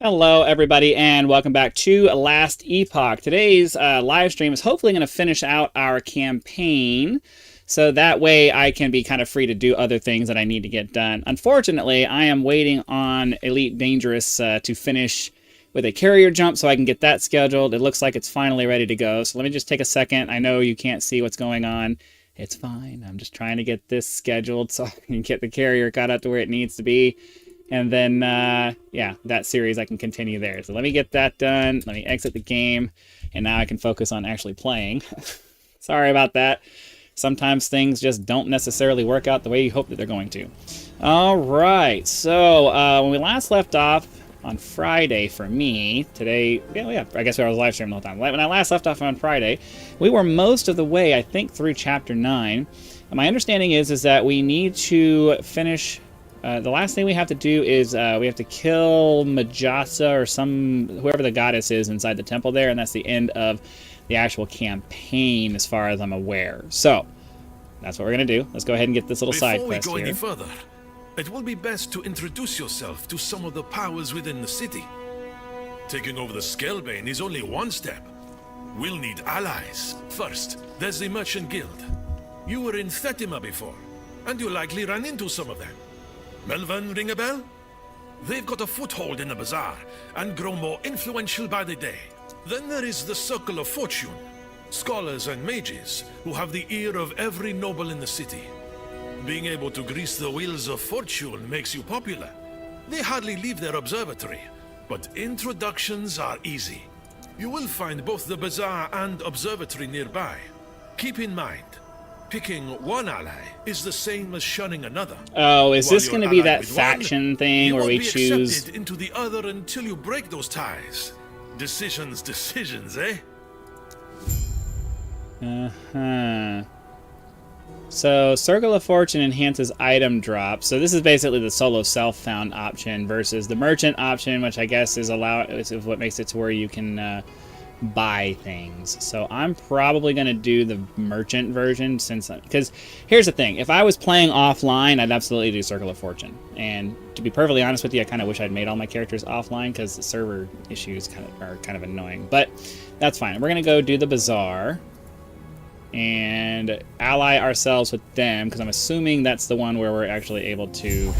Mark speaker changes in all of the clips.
Speaker 1: Hello, everybody, and welcome back to Last Epoch. Today's live stream is hopefully going to finish out our campaign, so that way I can be kind of free to do other things that I need to get done. Unfortunately, I am waiting on Elite Dangerous to finish with a carrier jump so I can get that scheduled. It looks like it's finally ready to go, so let me just take a second. I know you can't see what's going on. It's fine. I'm just trying to get this scheduled so I can get the carrier caught up to where it needs to be. And then, yeah, that series I can continue there. So let me get that done. Let me exit the game. And now I can focus on actually playing. Sorry about that. Sometimes things just don't necessarily work out the way you hope that they're going to. All right. So when we last left off on Friday for me, today, yeah, I guess I was live streaming the whole time. When I last left off on Friday, we were most of the way, I think, through Chapter 9. And my understanding is that we need to finish... the last thing we have to do is we have to kill Majasa or whoever the goddess is inside the temple there, and that's the end of the actual campaign as far as I'm aware. So, that's what we're going to do. Let's go ahead and get this little side quest
Speaker 2: Before we go
Speaker 1: here.
Speaker 2: any further, it will be best to introduce yourself to some of the powers within the city. Taking over the Scalebane is only one step. We'll need allies. First, there's the Merchant Guild. You were in Thetima before, and you likely ran into some of them. Melvin, ring a bell? They've got a foothold in the bazaar and grow more influential by the day. Then there is the Circle of Fortune, scholars and mages who have the ear of every noble in the city. Being able to grease the wheels of fortune makes you popular. They hardly leave their observatory, but introductions are easy. You will find both the bazaar and observatory nearby. Keep in mind, picking one ally is the same as shunning another.
Speaker 1: Oh, is this going to be that faction thing where we choose...
Speaker 2: You won't be accepted into the other until you break those ties. Decisions, eh?
Speaker 1: Uh-huh. So, Circle of Fortune enhances item drop. So this is basically the solo self-found option versus the merchant option, which I guess is what makes it to where you can... buy things. So I'm probably going to do the merchant version because here's the thing. If I was playing offline, I'd absolutely do Circle of Fortune. And to be perfectly honest with you, I kind of wish I'd made all my characters offline because the server issues are kind of annoying. But that's fine. We're going to go do the bazaar and ally ourselves with them because I'm assuming that's the one where we're actually able to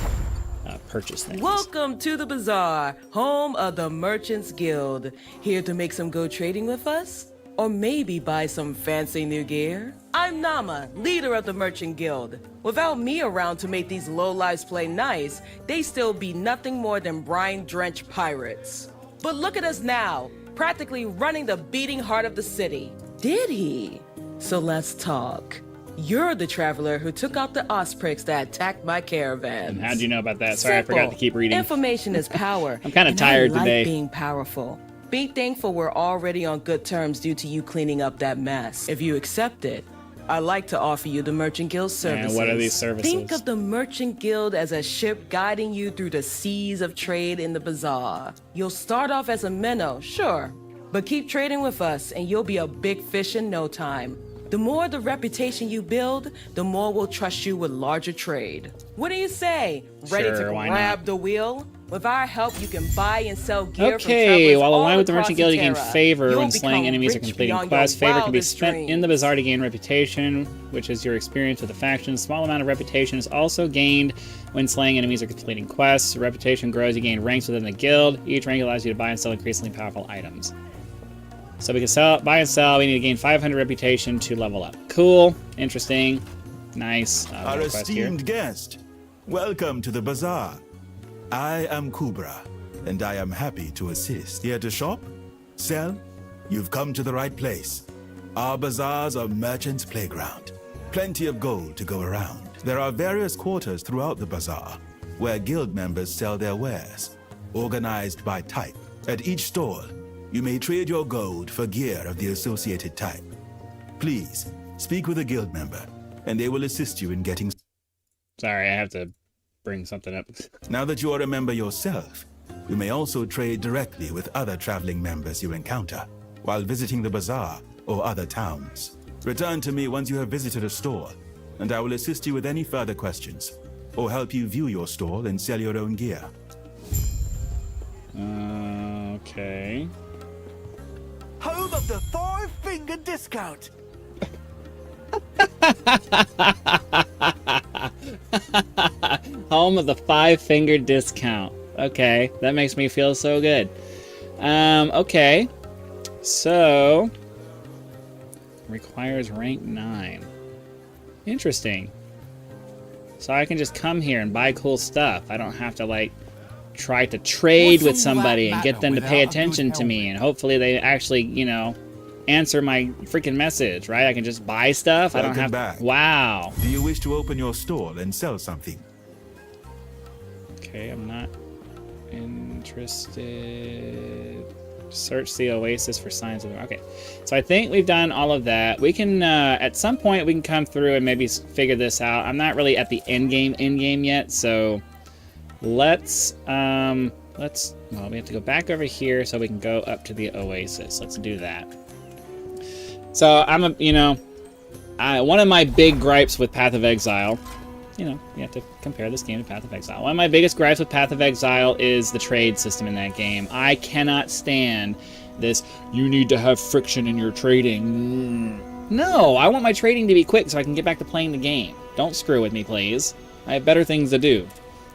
Speaker 1: purchase things.
Speaker 3: Welcome to the bazaar, home of the Merchants Guild. Here to make some go trading with us? Or maybe buy some fancy new gear? I'm Nama, leader of the Merchant Guild. Without me around to make these lowlifes play nice, they still be nothing more than brine-drenched pirates. But look at us now, practically running the beating heart of the city. Did he? So let's talk. You're the traveler who took out the Ospreys that attacked my caravans.
Speaker 1: And how'd you know about that? Sorry,
Speaker 3: Simple.
Speaker 1: I forgot to keep reading.
Speaker 3: Information is power.
Speaker 1: I'm kind of tired
Speaker 3: I like
Speaker 1: today.
Speaker 3: Being powerful. Be thankful we're already on good terms due to you cleaning up that mess. If you accept it, I'd like to offer you the Merchant Guild services.
Speaker 1: And what are these services?
Speaker 3: Think of the Merchant Guild as a ship guiding you through the seas of trade in the bazaar. You'll start off as a minnow, sure, but keep trading with us and you'll be a big fish in no time. The more the reputation you build, the more we'll trust you with larger trade. What do you say? Ready
Speaker 1: Sure,
Speaker 3: to
Speaker 1: why
Speaker 3: grab
Speaker 1: not?
Speaker 3: the wheel? With our help, you can buy and sell gear
Speaker 1: Okay,
Speaker 3: from
Speaker 1: while
Speaker 3: travelers
Speaker 1: aligned
Speaker 3: all
Speaker 1: with the Merchant Guild, you gain
Speaker 3: across
Speaker 1: favor
Speaker 3: Terra.
Speaker 1: when
Speaker 3: You'll
Speaker 1: slaying
Speaker 3: become
Speaker 1: enemies or
Speaker 3: rich
Speaker 1: completing
Speaker 3: beyond your
Speaker 1: quests. Favor can be
Speaker 3: wildest
Speaker 1: spent in the
Speaker 3: dreams.
Speaker 1: bazaar to gain reputation, which is your experience with the faction. A small amount of reputation is also gained when slaying enemies or completing quests. Reputation grows, you gain ranks within the guild. Each rank allows you to buy and sell increasingly powerful items. So we can buy and sell. We need to gain 500 reputation to level up. Cool. Interesting. Nice.
Speaker 4: Our
Speaker 1: Quest here.
Speaker 4: esteemed guest, welcome to the bazaar. I am Kubra, and I am happy to assist. Here to shop? Sell? You've come to the right place. Our bazaars are merchants' playground. Plenty of gold to go around. There are various quarters throughout the bazaar, where guild members sell their wares, organized by type. At each stall, you may trade your gold for gear of the associated type. Please, speak with a guild member, and they will assist you in getting...
Speaker 1: Sorry, I have to bring something up.
Speaker 4: Now that you are a member yourself, you may also trade directly with other traveling members you encounter while visiting the bazaar or other towns. Return to me once you have visited a store, and I will assist you with any further questions, or help you view your stall and sell your own gear.
Speaker 1: Okay.
Speaker 5: Home of the five-finger discount.
Speaker 1: Home of the five-finger discount. Okay, that makes me feel so good. Okay. So, requires rank 9. Interesting. So I can just come here and buy cool stuff. I don't have to, like, try to trade with somebody and get them to pay attention to me. And hopefully they actually, you know, answer my freaking message, right? I can just buy stuff. I don't have
Speaker 4: back.
Speaker 1: Wow.
Speaker 4: Do you wish to open your stall and sell something?
Speaker 1: Okay, I'm not interested. Search the oasis for signs of... Okay, so I think we've done all of that. We can, at some point, we can come through and maybe figure this out. I'm not really at the end game yet, so let's, well, we have to go back over here so we can go up to the oasis. Let's do that. So one of my big gripes with Path of Exile, you know, you have to compare this game to Path of Exile. One of my biggest gripes with Path of Exile is the trade system in that game. I cannot stand this, you need to have friction in your trading. No, I want my trading to be quick so I can get back to playing the game. Don't screw with me, please. I have better things to do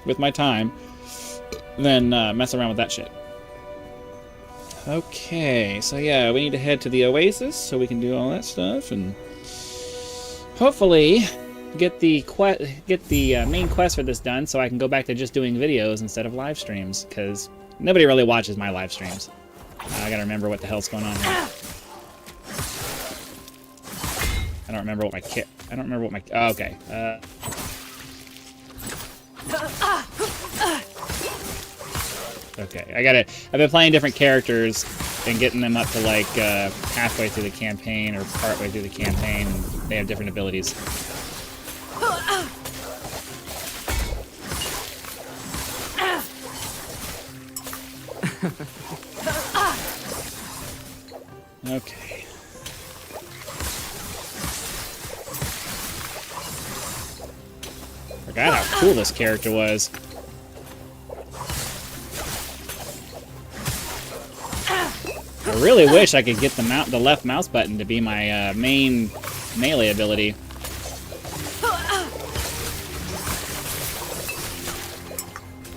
Speaker 1: with my time than mess around with that shit. Okay, so yeah, we need to head to the oasis so we can do all that stuff and hopefully get the main quest for this done so I can go back to just doing videos instead of live streams, because nobody really watches my live streams. I gotta remember what the hell's going on here. I don't remember what my oh, okay. Okay, I've been playing different characters and getting them up to like halfway through the campaign or partway through the campaign, and they have different abilities. Okay. Forgot how cool this character was. I really wish I could get the left mouse button to be my main melee ability.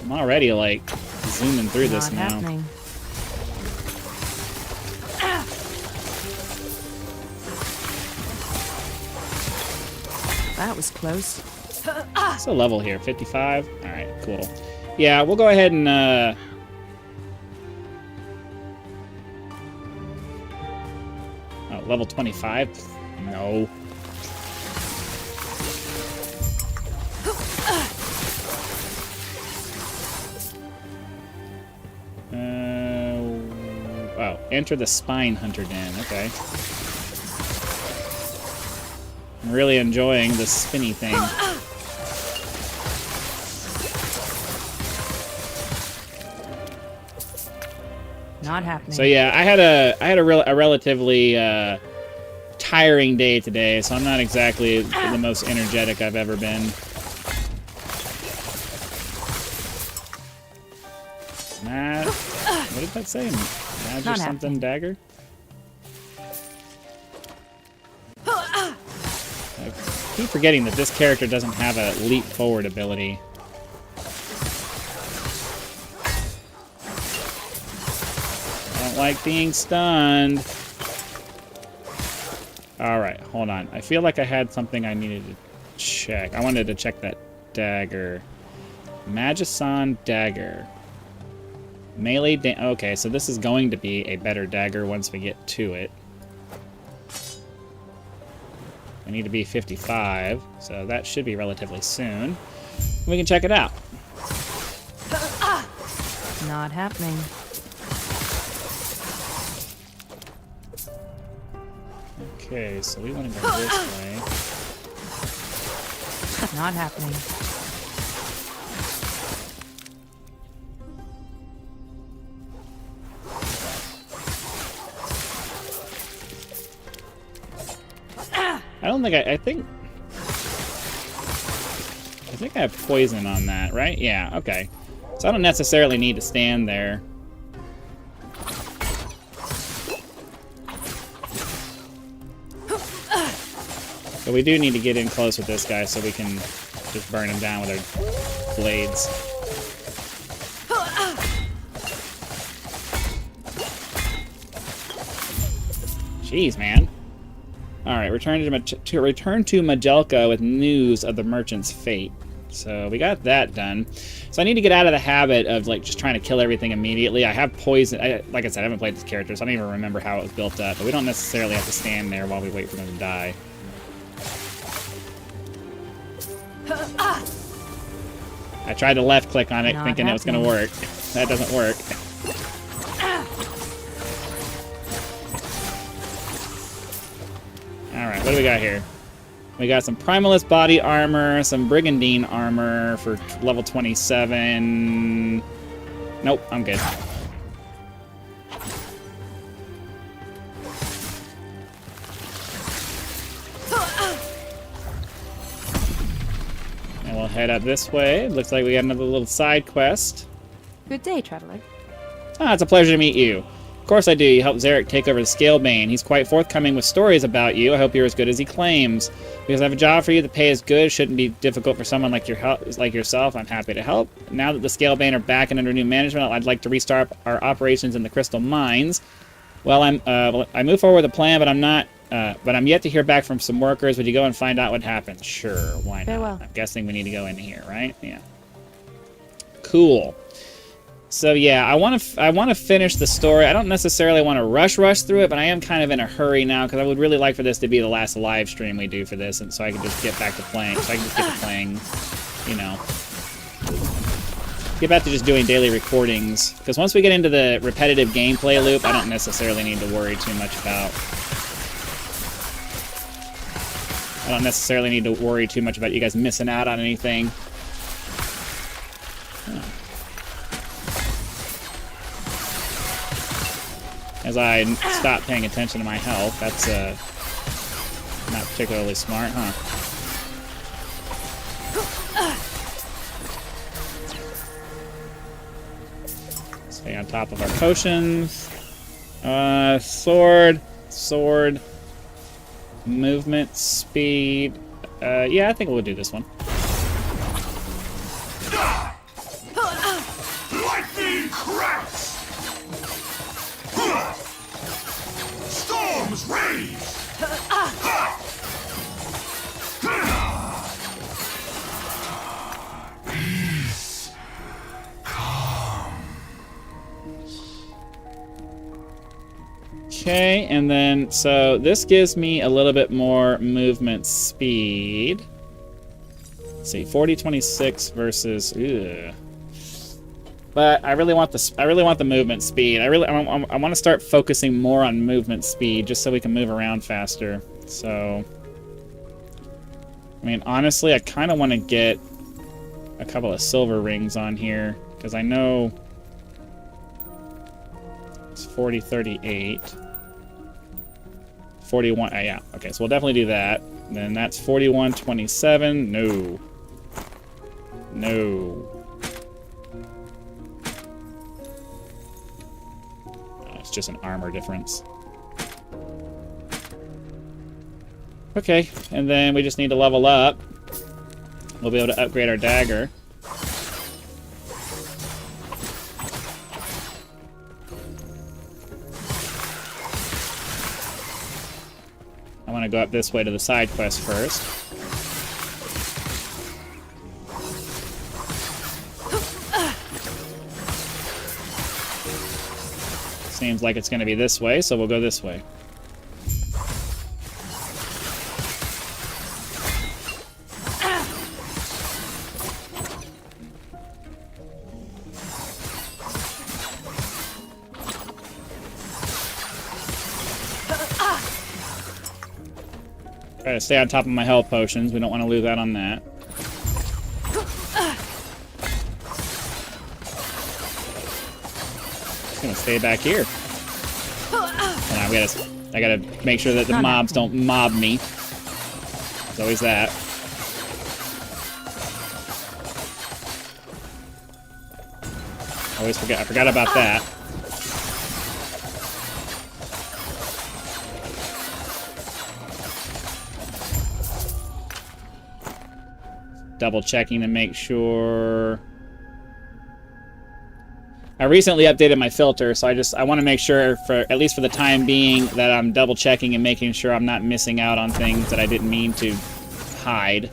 Speaker 1: I'm already like zooming through this now.
Speaker 6: Happening. That was close.
Speaker 1: What's the level here? 55? Alright, cool. Yeah, we'll go ahead and oh, level 25? No. Oh, enter the Spine Hunter Den. Okay. I'm really enjoying the spinny thing.
Speaker 6: Not happening.
Speaker 1: So yeah, I had a relatively tiring day today, so I'm not exactly the most energetic I've ever been. What did that say? Badge or something? Dagger? I keep forgetting that this character doesn't have a leap forward ability. I don't like being stunned. Alright, hold on. I feel like I had something I needed to check. I wanted to check that dagger. Magison dagger. Melee okay, so this is going to be a better dagger once we get to it. I need to be 55, so that should be relatively soon. We can check it out.
Speaker 6: Not happening.
Speaker 1: Okay, so we want to go this way.
Speaker 6: Not happening.
Speaker 1: I don't think I think I have poison on that, right? Yeah, okay. So I don't necessarily need to stand there. But we do need to get in close with this guy so we can just burn him down with our blades. Jeez, man. Alright, return to Majelka with news of the merchant's fate. So we got that done. So I need to get out of the habit of like just trying to kill everything immediately. I have poison. Like I said, I haven't played this character, so I don't even remember how it was built up. But we don't necessarily have to stand there while we wait for them to die. I tried to left click on it thinking it was going to work. That doesn't work. Alright, what do we got here? We got some Primalist body armor, some Brigandine armor for level 27. Nope, I'm good. And we'll head up this way. Looks like we got another little side quest.
Speaker 6: Good day, traveler.
Speaker 1: Ah, it's a pleasure to meet you. Of course I do. You helped Zarek take over the Scalebane. He's quite forthcoming with stories about you. I hope you're as good as he claims. Because I have a job for you. The pay is good. Shouldn't be difficult for someone like yourself. I'm happy to help. Now that the Scalebane are back and under new management, I'd like to restart our operations in the Crystal Mines. Well, I move forward with a plan, but I'm yet to hear back from some workers. Would you go and find out what happened? Sure, why not?
Speaker 6: Farewell.
Speaker 1: I'm guessing we need to go in here, right? Yeah. Cool. So yeah, I want to finish the story. I don't necessarily want to rush through it, but I am kind of in a hurry now because I would really like for this to be the last live stream we do for this, and so I can just get back to playing. So I can just get to playing, you know, get back to just doing daily recordings. Because once we get into the repetitive gameplay loop, I don't necessarily need to worry too much about. I don't necessarily need to worry too much about you guys missing out on anything. As I stop paying attention to my health, that's not particularly smart, huh? Stay on top of our potions. Sword, movement, speed. Yeah, I think we'll do this one.
Speaker 2: Lightning cracks! Storms rage! Peace. Calm.
Speaker 1: Okay, and then, so this gives me a little bit more movement speed. Let's see, 40-26 versus... Ugh. But I really want the movement speed. I want to start focusing more on movement speed just so we can move around faster. So, I mean, honestly, I kind of want to get a couple of silver rings on here because I know it's 40-38. 41. Yeah. Okay, so we'll definitely do that. Then that's 41-27. No. No. It's just an armor difference. Okay, and then we just need to level up. We'll be able to upgrade our dagger. I want to go up this way to the side quest first. Seems like it's going to be this way, so we'll go this way. Try to stay on top of my health potions. We don't want to lose out on that. Just gonna stay back here. Hold on, I gotta make sure that the mobs don't mob me. There's always that. I forgot about that. double checking to make sure. I recently updated my filter, so I want to make sure, for at least for the time being, that I'm double checking and making sure I'm not missing out on things that I didn't mean to hide,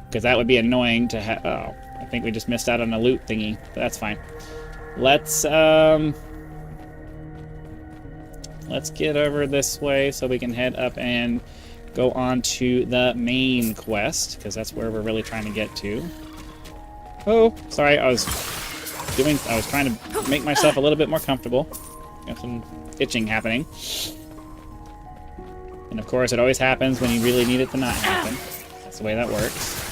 Speaker 1: because that would be annoying to have. Oh, I think we just missed out on a loot thingy, but that's fine. Let's get over this way so we can head up and go on to the main quest, because that's where we're really trying to get to. Oh, sorry, I was trying to make myself a little bit more comfortable. Got some itching happening. And of course, it always happens when you really need it to not happen. That's the way that works.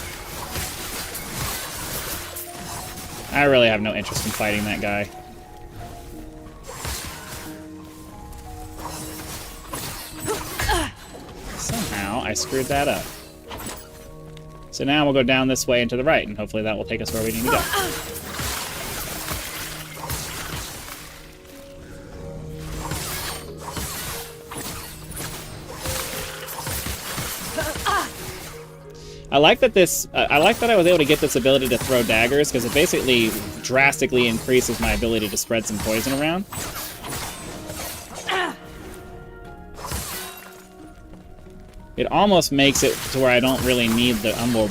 Speaker 1: I really have no interest in fighting that guy. Somehow, I screwed that up. So now we'll go down this way and to the right, and hopefully that will take us where we need to go. I like that I was able to get this ability to throw daggers, because it basically drastically increases my ability to spread some poison around. It almost makes it to where I don't really need the umbral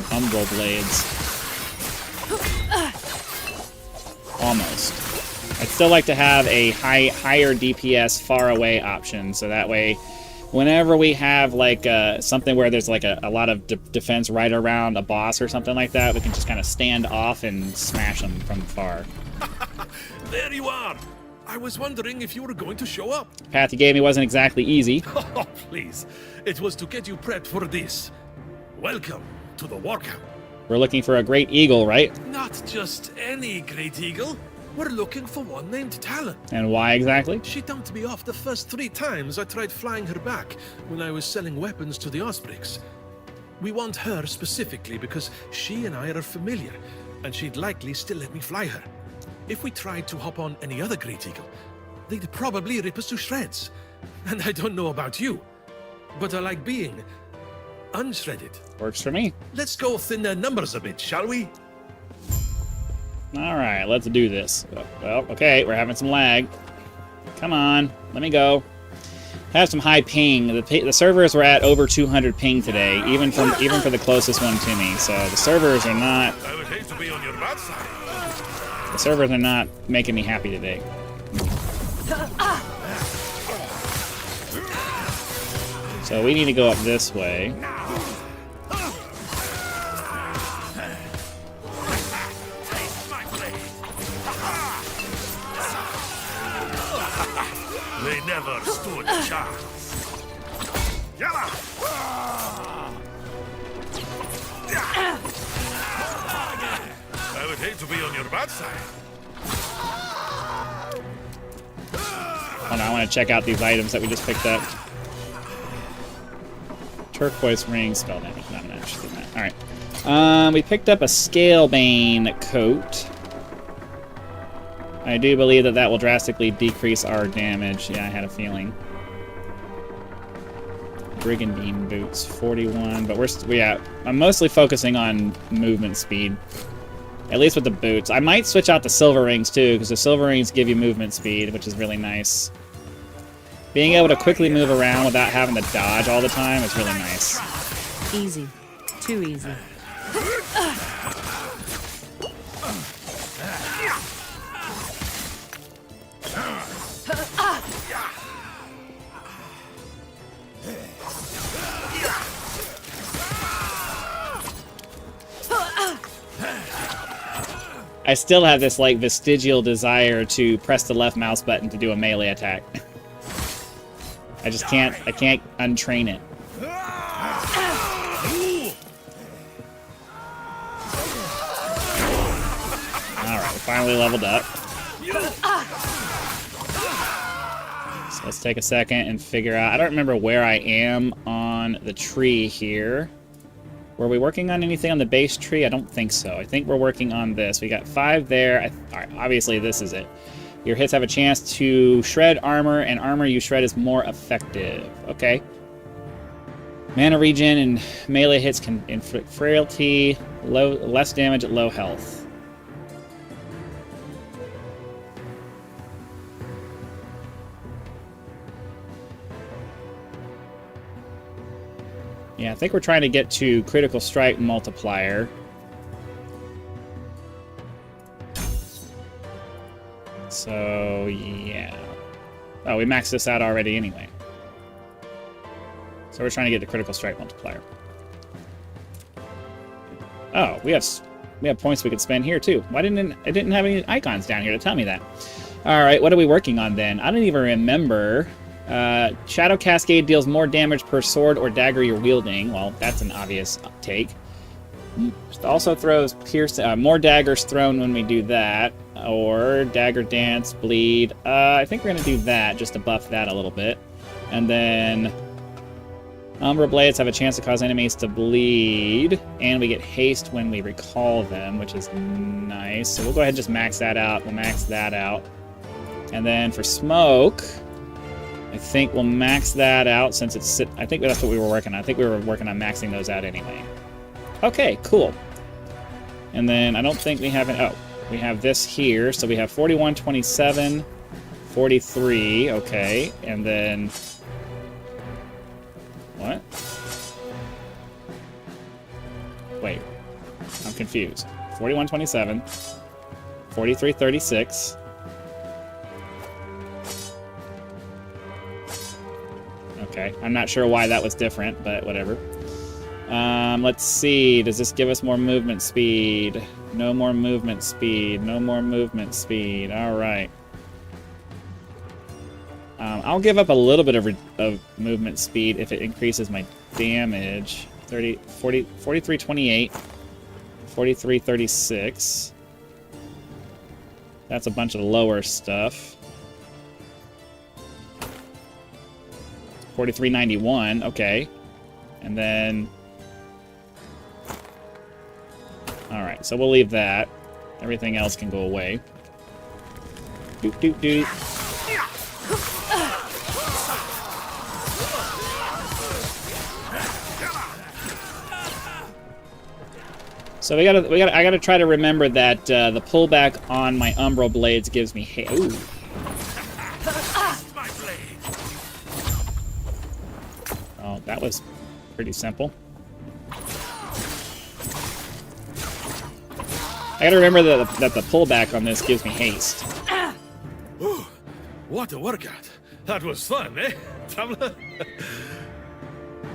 Speaker 1: blades. Almost. I'd still like to have a higher DPS far away option, so that way, whenever we have like something where there's like a lot of defense right around a boss or something like that, we can just kind of stand off and smash them from far.
Speaker 2: There you are! I was wondering if you were going to show up.
Speaker 1: The path you gave me wasn't exactly easy.
Speaker 2: Oh, please. It was to get you prepped for this. Welcome to the walkout.
Speaker 1: We're looking for a great eagle, right?
Speaker 2: Not just any great eagle. We're looking for one named Talon.
Speaker 1: And why exactly?
Speaker 2: She dumped me off the first 3 times I tried flying her back when I was selling weapons to the Ospreys. We want her specifically because she and I are familiar, and she'd likely still let me fly her. If we tried to hop on any other Great Eagle, they'd probably rip us to shreds. And I don't know about you, but I like being unshredded.
Speaker 1: Works for me.
Speaker 2: Let's go thin their numbers a bit, shall we?
Speaker 1: Alright, let's do this. Well, okay, we're having some lag. Come on, let me go. Have some high ping. The servers were at over 200 ping today, even for the closest one to me. So the servers are not.
Speaker 2: I would hate to be on your bad side.
Speaker 1: The servers are not making me happy today. So we need to go up this way.
Speaker 2: They never stood a chance. I would hate to be on your bad side.
Speaker 1: Hold on, I want to check out these items that we just picked up. Turquoise ring, spell damage. No, I'm not interested in that. Alright. We picked up a Scalebane coat. I do believe that will drastically decrease our damage. Yeah, I had a feeling. Brigandine boots, 41. But I'm mostly focusing on movement speed. At least with the boots. I might switch out the silver rings too, because the silver rings give you movement speed, which is really nice. Being able to quickly move around without having to dodge all the time is really nice.
Speaker 6: Easy. Too easy.
Speaker 1: I still have this like vestigial desire to press the left mouse button to do a melee attack. I can't untrain it. Alright, finally leveled up. So let's take a second and figure out. I don't remember where I am on the tree here. Were we working on anything on the base tree? I don't think so. I think we're working on this. We got 5 there. Alright, obviously this is it. Your hits have a chance to shred armor, and armor you shred is more effective. Okay. Mana regen and melee hits can inflict frailty, less damage at low health. Yeah, I think we're trying to get to critical strike multiplier. So, yeah. Oh, we maxed this out already anyway. So we're trying to get the critical strike multiplier. Oh, we have points we could spend here too. Why didn't it didn't have any icons down here to tell me that? All right, what are we working on then? I don't even remember. Shadow Cascade deals more damage per sword or dagger you're wielding. Well, that's an obvious take. Also throws more daggers thrown when we do that. Or Dagger Dance, Bleed. I think we're going to do that just to buff that a little bit. And then Umbra Blades have a chance to cause enemies to bleed. And we get haste when we recall them, which is nice. So we'll go ahead and just max that out. We'll max that out. And then for Smoke, I think we'll max that out since it's... I think that's what we were working on. I think we were working on maxing those out anyway. Okay, cool. And then I don't think we have... Oh, we have this here. So we have 41, 27, 43. Okay, and then... What? Wait. I'm confused. 41, 27, 43, 36... Okay, I'm not sure why that was different, but whatever. Let's see. Does this give us more movement speed? No more movement speed. No more movement speed. All right. I'll give up a little bit of movement speed if it increases my damage. 43, 28. 43, 36. That's a bunch of lower stuff. 43.91, okay. And then... Alright, so we'll leave that. Everything else can go away. Doop, doop, doop. So I gotta try to remember that the pullback on my Umbral Blades gives me ooh. Oh, that was pretty simple. I gotta remember that the pullback on this gives me haste.
Speaker 2: Ooh, what a workout. That was fun, eh, traveler?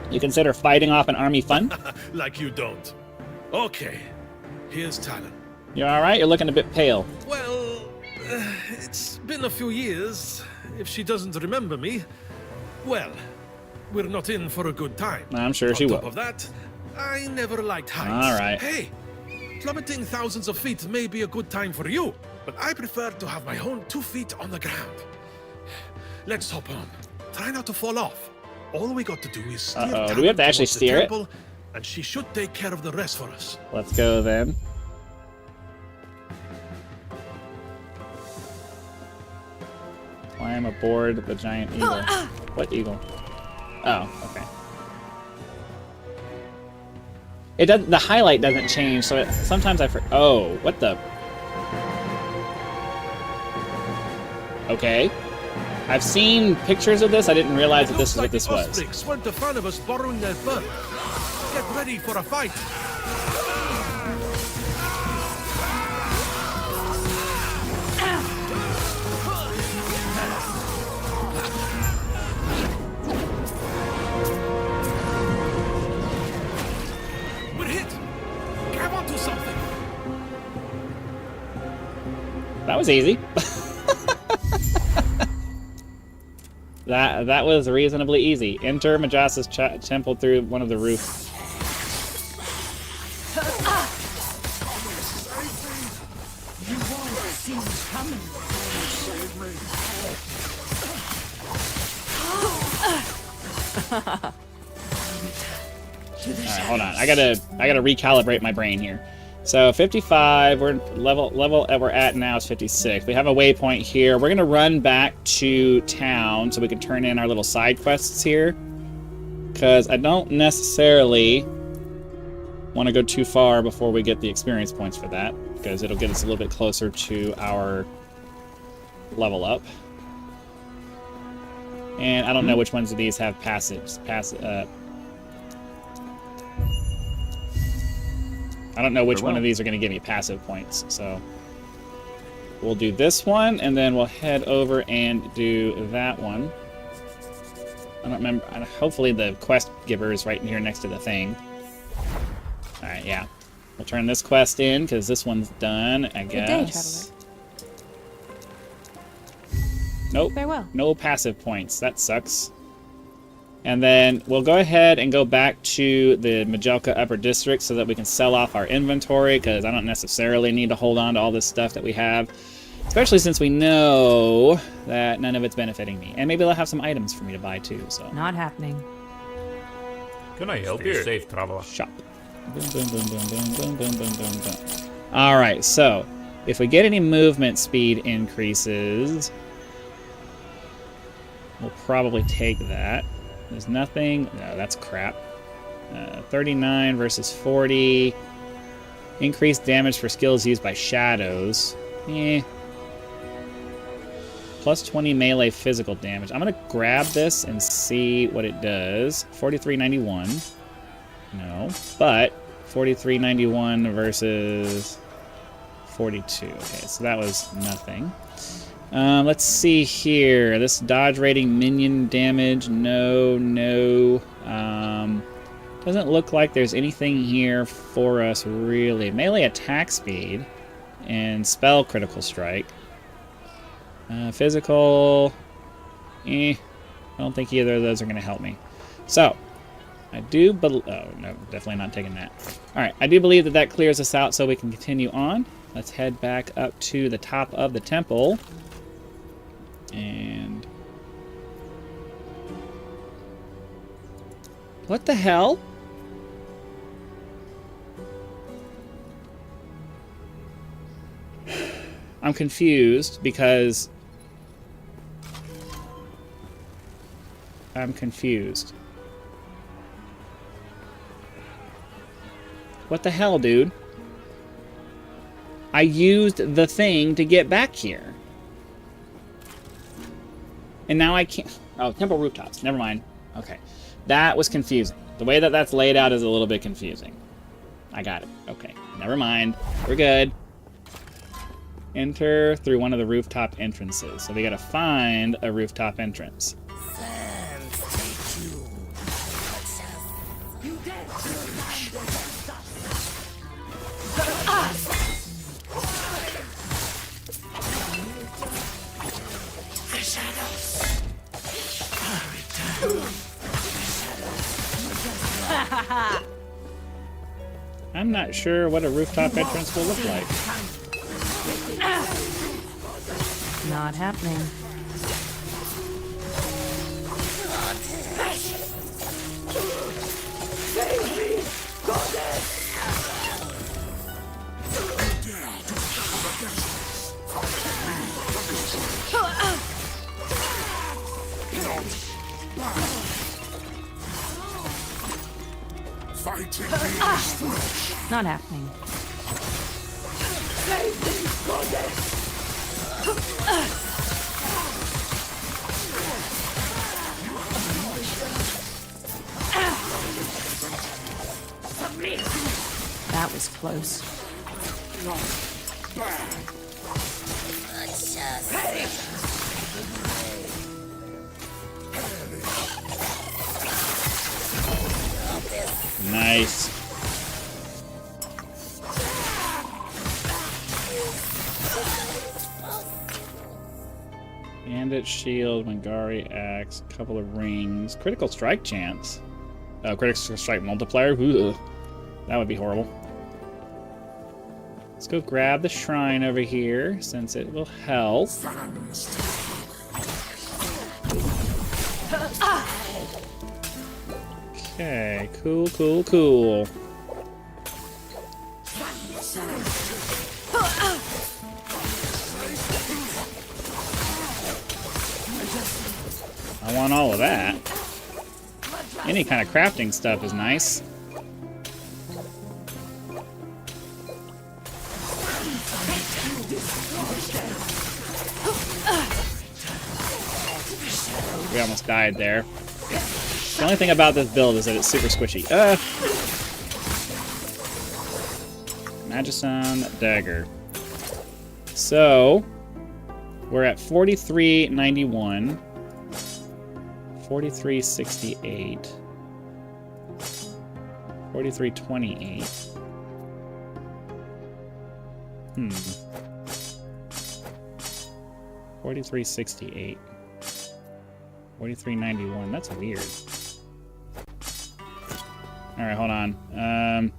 Speaker 1: You consider fighting off an army fun?
Speaker 2: Like you don't. Okay, here's Talon.
Speaker 1: You alright? You're looking a bit pale.
Speaker 2: Well, it's been a few years. If she doesn't remember me, well, we're not in for a good time.
Speaker 1: I'm sure she
Speaker 2: On
Speaker 1: will.
Speaker 2: top of that, I never liked heights.
Speaker 1: Alright.
Speaker 2: Hey, plummeting thousands of feet may be a good time for you, but I prefer to have my own 2 feet on the ground. Let's hop on. Try not to fall off. All we got to do is steer
Speaker 1: Uh-oh, do we have to
Speaker 2: Talon
Speaker 1: actually
Speaker 2: towards the
Speaker 1: steer it?
Speaker 2: temple, and she should take care of the rest for us.
Speaker 1: Let's go then. Climb aboard the giant eagle. What eagle? Oh, okay. It doesn't. The highlight doesn't change, so sometimes I. Oh, what the? Okay. I've seen pictures of this. I didn't realize that this is what this was.
Speaker 2: Osprix weren't a fan of us borrowing their fur. Get ready for a fight. We're hit. Grab onto something.
Speaker 1: That was easy. That was reasonably easy. Enter Majasa's temple through one of the roofs. Alright, hold on. I gotta recalibrate my brain here. So 55, level we're at now is 56. We have a waypoint here. We're gonna run back to town so we can turn in our little side quests here. because I don't necessarily want to go too far before we get the experience points for that, because it'll get us a little bit closer to our level up. And I don't know which ones of these have passives. I don't know which one of these are going to give me passive points, so we'll do this one, and then we'll head over and do that one. I don't remember. Hopefully the quest giver is right in here next to the thing. Alright, yeah. We'll turn this quest in, because this one's done, I guess.
Speaker 6: Good day, traveler.
Speaker 1: Nope.
Speaker 6: Farewell.
Speaker 1: No passive points. That sucks. And then we'll go ahead and go back to the Majelka Upper District so that we can sell off our inventory, because I don't necessarily need to hold on to all this stuff that we have. Especially since we know that none of it's benefiting me. And maybe they'll have some items for me to buy too, so.
Speaker 6: Not happening.
Speaker 7: Can I help you? Safe traveler.
Speaker 1: Shop. Boom, boom, boom, boom, boom, boom, boom, boom, boom, boom. Alright, so if we get any movement speed increases, we'll probably take that. There's nothing. No, that's crap. 39 versus 40. Increased damage for skills used by shadows. Eh. Plus 20 melee physical damage. I'm going to grab this and see what it does. 43.91. No. But 43.91 versus 42. Okay, so that was nothing. Let's see here. This dodge rating, minion damage. No, no. Doesn't look like there's anything here for us, really. Melee attack speed and spell critical strike. Physical. I don't think either of those are going to help me. So, I do believe... Oh, no, definitely not taking that. Alright, I do believe that that clears us out so we can continue on. Let's head back up to the top of the temple. And... what the hell? I'm confused because... I'm confused. What the hell, dude? I used the thing to get back here. And now I can't... oh, temple rooftops. Never mind. Okay. That was confusing. The way that that's laid out is a little bit confusing. I got it. Okay. Never mind. We're good. Enter through one of the rooftop entrances. So we gotta find a rooftop entrance. I'm not sure what a rooftop entrance will look like.
Speaker 6: Not happening. Not happening. That was close.
Speaker 1: Nice. Bandit shield, Mangari axe, couple of rings, critical strike chance. Oh, critical strike multiplier. Ugh. That would be horrible. Let's go grab the shrine over here since it will help. Okay, cool, cool, cool. I want all of that. Any kind of crafting stuff is nice. We almost died there. The only thing about this build is that it's super squishy. Magicson dagger. So we're at 43.91, 43.68, 43.28. 43.68. 43.91. That's weird. Alright, hold on. I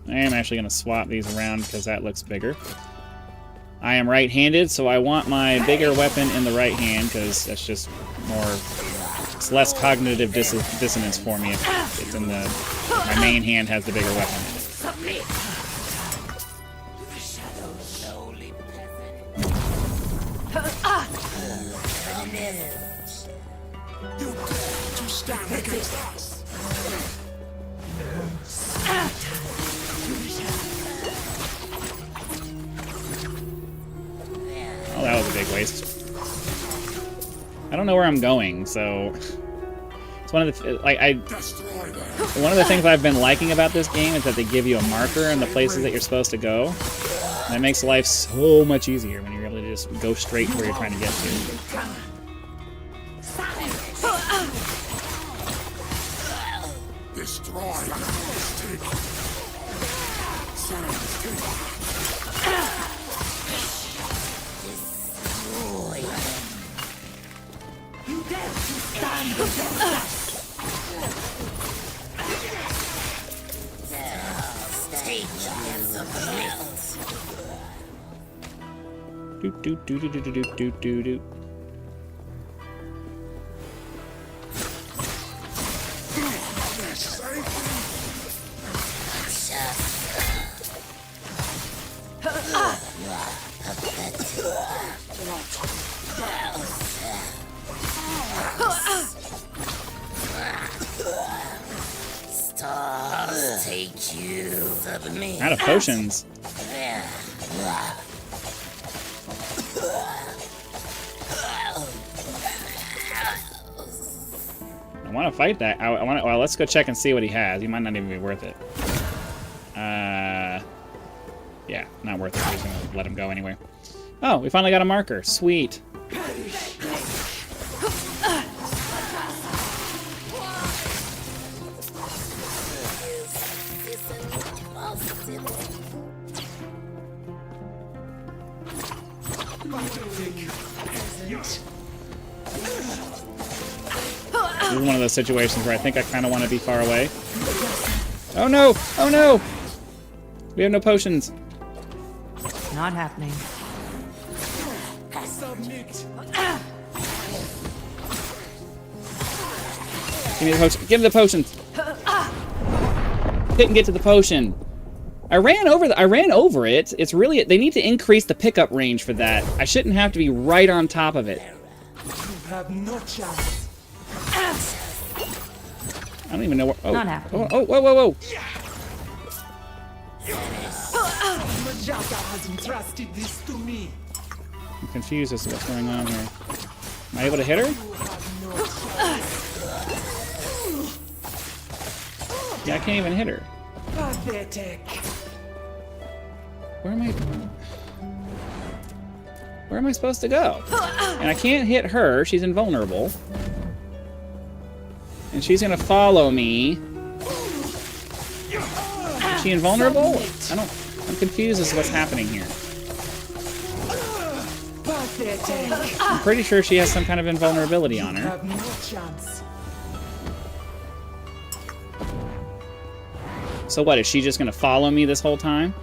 Speaker 1: am actually going to swap these around because that looks bigger. I am right-handed, so I want my bigger weapon in the right hand because that's just more... It's less cognitive dissonance for me if it's in the... My main hand has the bigger weapon.
Speaker 5: You dare to stand against us?
Speaker 1: Oh, that was a big waste. I don't know where I'm going, so it's one of the one of the things I've been liking about this game is that they give you a marker in the places that you're supposed to go. And that makes life so much easier when you're able to just go straight to where you're trying to get to.
Speaker 5: Destroy the mistake. You dare to stand against us?
Speaker 1: Do do do do do do do do do.
Speaker 8: Take you of me.
Speaker 1: Out of potions. I want to fight that. I want to. Well, let's go check and see what he has. He might not even be worth it. Yeah, not worth it. We're just gonna let him go anyway. Oh, we finally got a marker. Sweet. This is one of those situations where I think I kind of want to be far away. Oh no! Oh no! We have no potions.
Speaker 6: Not happening.
Speaker 1: Give me the potion. Give me the potions. Couldn't get to the potion. I ran over it. It's really, they need to increase the pickup range for that. I shouldn't have to be right on top of it.
Speaker 5: You have no chance.
Speaker 1: I don't even know where. Oh,
Speaker 6: Not happening.
Speaker 1: oh, whoa, whoa, whoa!
Speaker 5: Majata has entrusted this to me.
Speaker 1: I'm confused as to what's going on here. Am I able to hit her? Yeah, I can't even hit her.
Speaker 5: Pathetic.
Speaker 1: Where am I supposed to go? And I can't hit her. She's invulnerable. And she's gonna follow me. Is she invulnerable? I'm confused as to what's happening here.
Speaker 5: Pathetic.
Speaker 1: I'm pretty sure she has some kind of invulnerability on
Speaker 5: You
Speaker 1: her.
Speaker 5: have no chance.
Speaker 1: So what, is she just gonna follow me this whole time?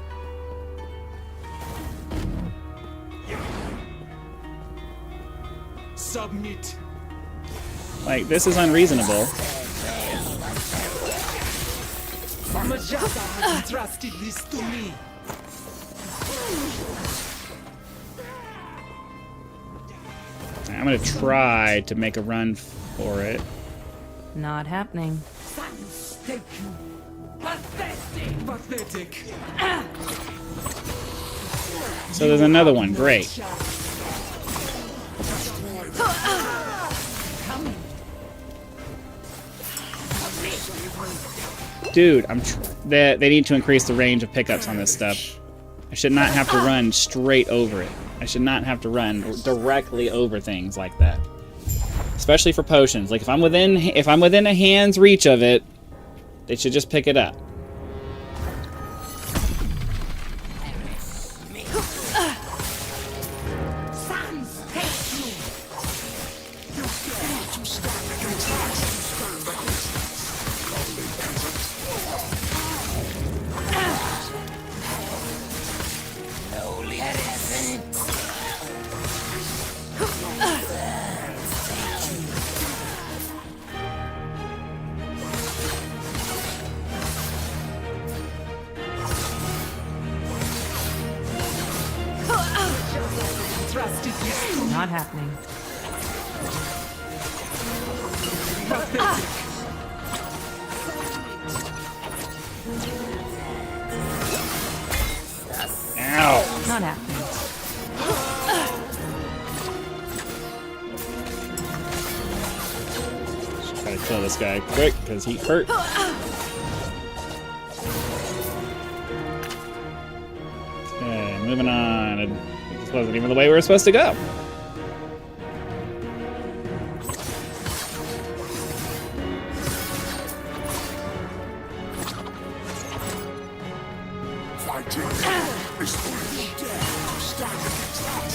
Speaker 5: Submit.
Speaker 1: Like, this is unreasonable.
Speaker 5: Majata has entrusted this to me.
Speaker 1: I'm gonna try to make a run for it.
Speaker 6: Not happening.
Speaker 5: Pathetic.
Speaker 1: So there's another one. Great. Dude, they need to increase the range of pickups on this stuff. I should not have to run straight over it. I should not have to run directly over things like that. Especially for potions. Like if I'm within a hand's reach of it, they should just pick it up.
Speaker 6: Not happening.
Speaker 1: Ow!
Speaker 6: Not happening.
Speaker 1: Should try to kill this guy quick because he hurt. Okay, moving on. This wasn't even the way we were supposed to go.
Speaker 5: Fighting is only dead to stand against us.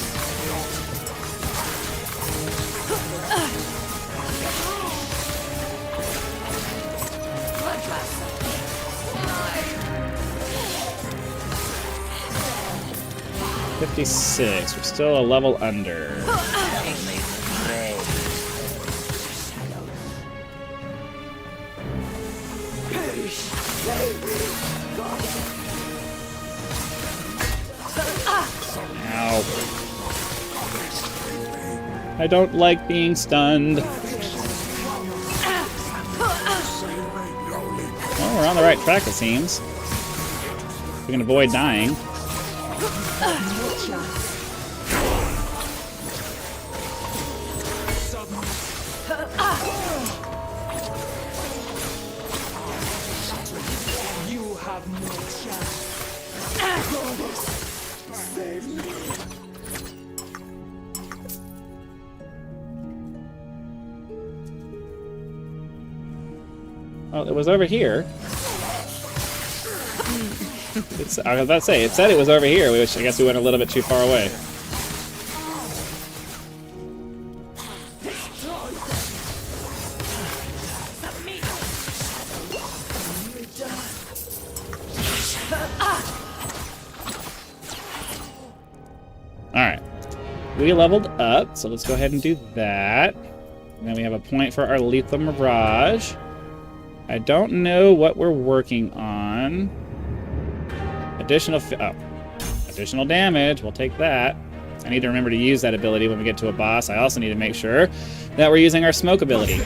Speaker 1: 56. We're still a level under. Ow. I don't like being stunned. Well, we're on the right track, it seems. We can avoid dying.
Speaker 5: You have no chance. Save me.
Speaker 1: Oh, it was over here. I was about to say, it said it was over here, which I guess we went a little bit too far away. Alright. We leveled up, so let's go ahead and do that. And then we have a point for our Lethal Mirage. I don't know what we're working on. Additional damage. We'll take that. I need to remember to use that ability when we get to a boss. I also need to make sure that we're using our smoke ability.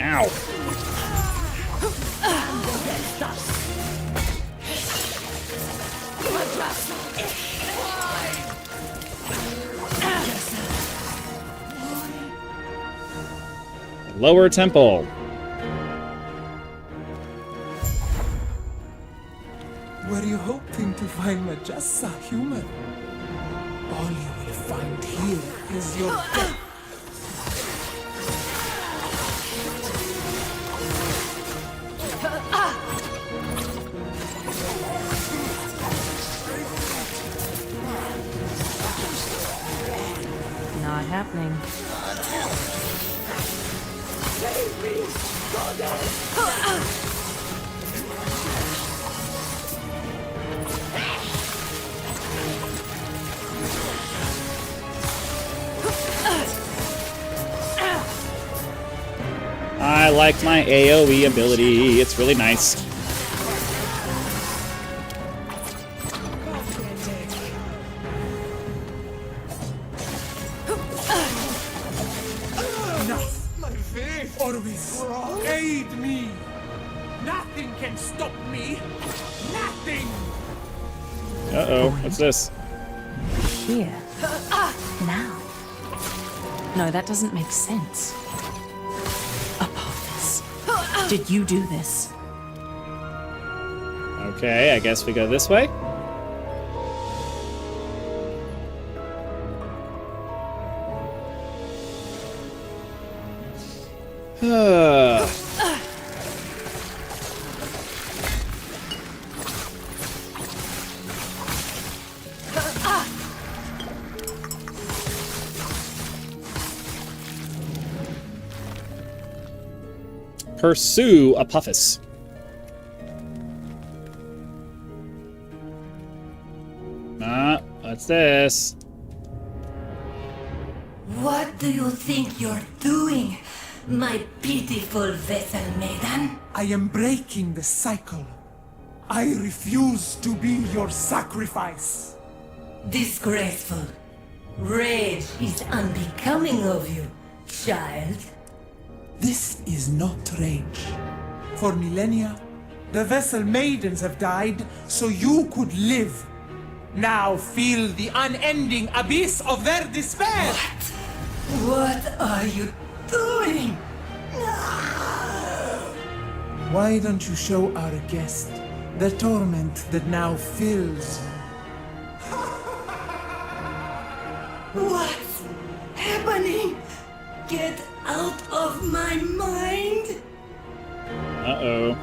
Speaker 1: Ow. Lower temple.
Speaker 5: Were you hoping to find Majessa human? All you will find here is your death.
Speaker 6: Not happening.
Speaker 1: I like my AoE ability. It's really nice.
Speaker 5: Orvis, aid me! Nothing can stop me! Nothing!
Speaker 1: Uh-oh, what's this?
Speaker 6: Here. Now. No, that doesn't make sense. Apophis. Did you do this?
Speaker 1: Okay, I guess we go this way. Pursue Apophis. What's this?
Speaker 8: What do you think you're doing, my pitiful vessel maiden?
Speaker 5: I am breaking the cycle. I refuse to be your sacrifice.
Speaker 8: Disgraceful. Rage is unbecoming of you, child.
Speaker 5: This is not rage. For millennia, the vessel maidens have died so you could live. Now feel the unending abyss of their despair!
Speaker 8: What are you doing?
Speaker 5: Why don't you show our guest the torment that now fills?
Speaker 8: What's happening? Get out of my mind!
Speaker 1: Uh-oh.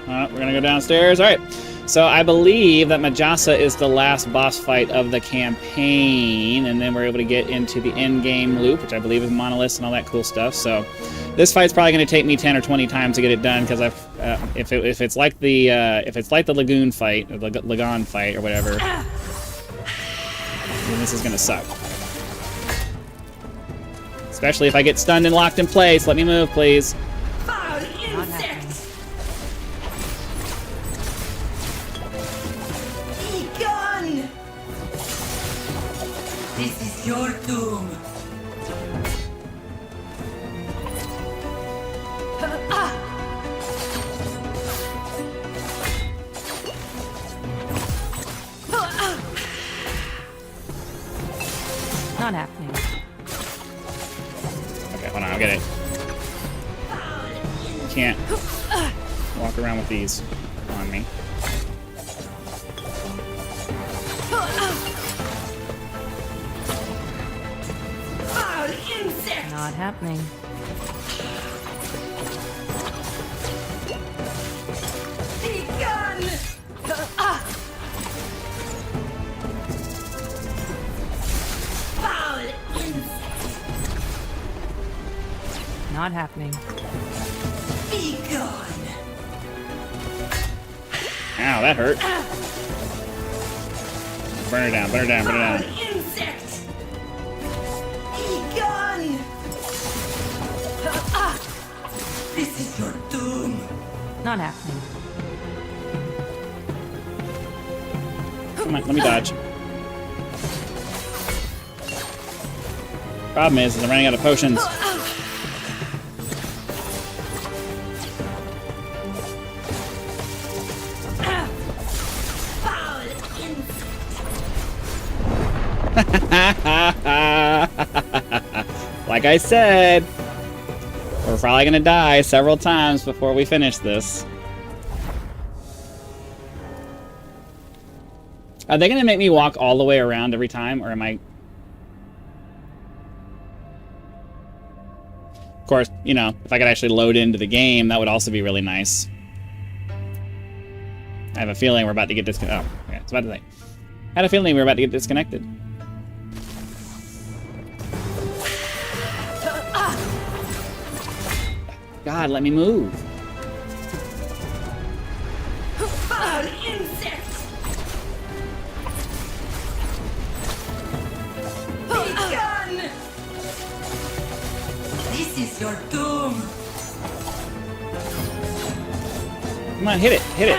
Speaker 1: We're gonna go downstairs. Alright. So I believe that Majasa is the last boss fight of the campaign, and then we're able to get into the end game loop, which I believe is monoliths and all that cool stuff. So this fight's probably going to take me 10 or 20 times to get it done, because if it's like the lagoon fight, or the lagoon fight, or whatever, then this is going to suck. Especially if I get stunned and locked in place. Let me move, please.
Speaker 8: Foul insect! Be gone! This is your doom.
Speaker 6: Not happening.
Speaker 1: Okay, hold on, I'll get it. Can't walk around with these on me.
Speaker 8: Foul insect!
Speaker 6: Not happening.
Speaker 8: Be gone! Foul insect!
Speaker 6: Not happening.
Speaker 8: Be gone!
Speaker 1: Ow, that hurt. Burn her down, burn her down, burn her
Speaker 8: Foul
Speaker 1: down.
Speaker 8: insect! Be gone! This is your doom!
Speaker 6: Not happening.
Speaker 1: Come on, let me dodge. Problem is I'm running out of potions.
Speaker 8: Foul insect!
Speaker 1: Like I said, we're probably gonna die several times before we finish this. Are they gonna make me walk all the way around every time, or am I... Of course, you know, if I could actually load into the game, that would also be really nice. I have a feeling we're about to get disconnected. Oh, yeah, it's about to say. I had a feeling we were about to get disconnected. God, let me move.
Speaker 8: Foul insect! Be gone! This is your doom!
Speaker 1: Come on, hit it, hit it.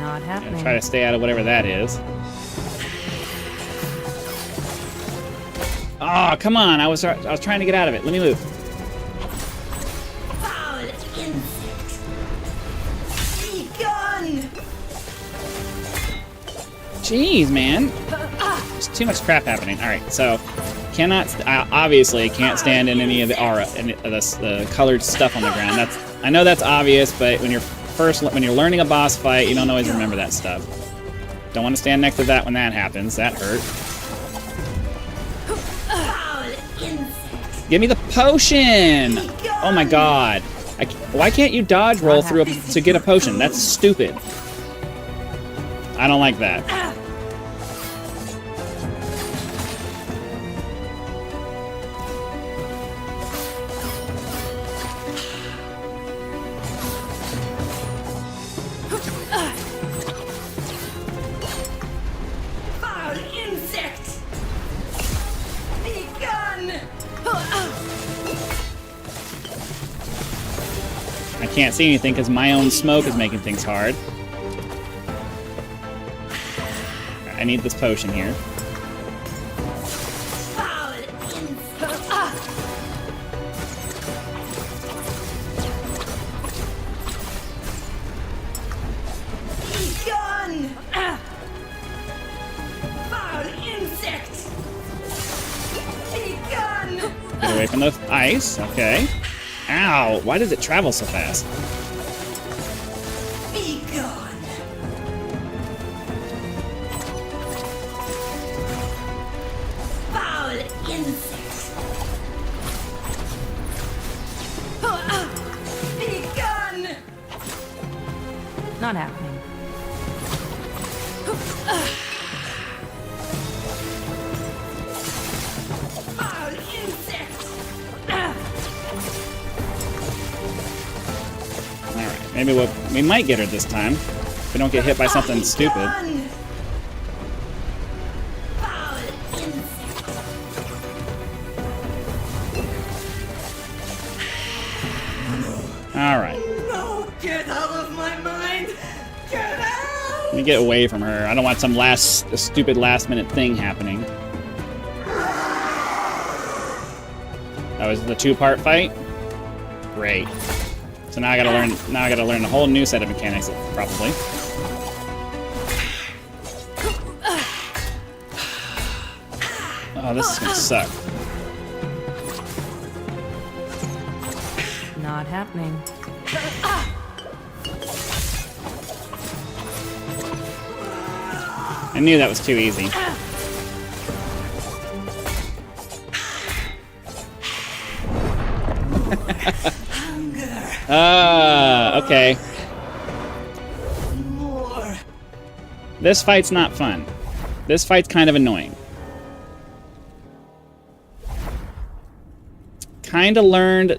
Speaker 6: Not Not happening.
Speaker 1: Try to stay out of whatever that is. Oh, come on! I was trying to get out of it. Let me move.
Speaker 8: Foul insect. Be gone.
Speaker 1: Jeez, man. There's too much crap happening. All right, so obviously can't stand in any of the aura and the colored stuff on the ground. I know that's obvious, but when you're learning a boss fight, you don't always remember that stuff. Don't want to stand next to that when that happens. That hurt.
Speaker 8: Foul insect.
Speaker 1: Give me the potion! Oh my god. Why can't you dodge roll through to get a potion? That's stupid. I don't like that.
Speaker 8: Foul insect. Be gone.
Speaker 1: I can't see anything because my own smoke is making things hard. I need this potion here.
Speaker 8: Foul insect. Be gone. Foul insect. Be gone.
Speaker 1: Get away from the ice. Okay. Ow! Why does it travel so fast?
Speaker 8: Be gone. Foul insect. Be gone.
Speaker 6: Not happening.
Speaker 8: Foul insect.
Speaker 1: Alright, maybe we might get her this time. If we don't get hit by something
Speaker 8: Be
Speaker 1: stupid.
Speaker 8: gone. Foul insect.
Speaker 1: Alright.
Speaker 8: No, get out of my mind. Get out.
Speaker 1: Let me get away from her. I don't want some stupid last minute thing happening. That was the two-part fight? Great. So now I gotta learn a whole new set of mechanics, probably. Oh, this is gonna suck.
Speaker 6: Not happening.
Speaker 1: I knew that was too easy. Okay.
Speaker 8: More.
Speaker 1: This fight's not fun. This fight's kind of annoying. Kinda learned...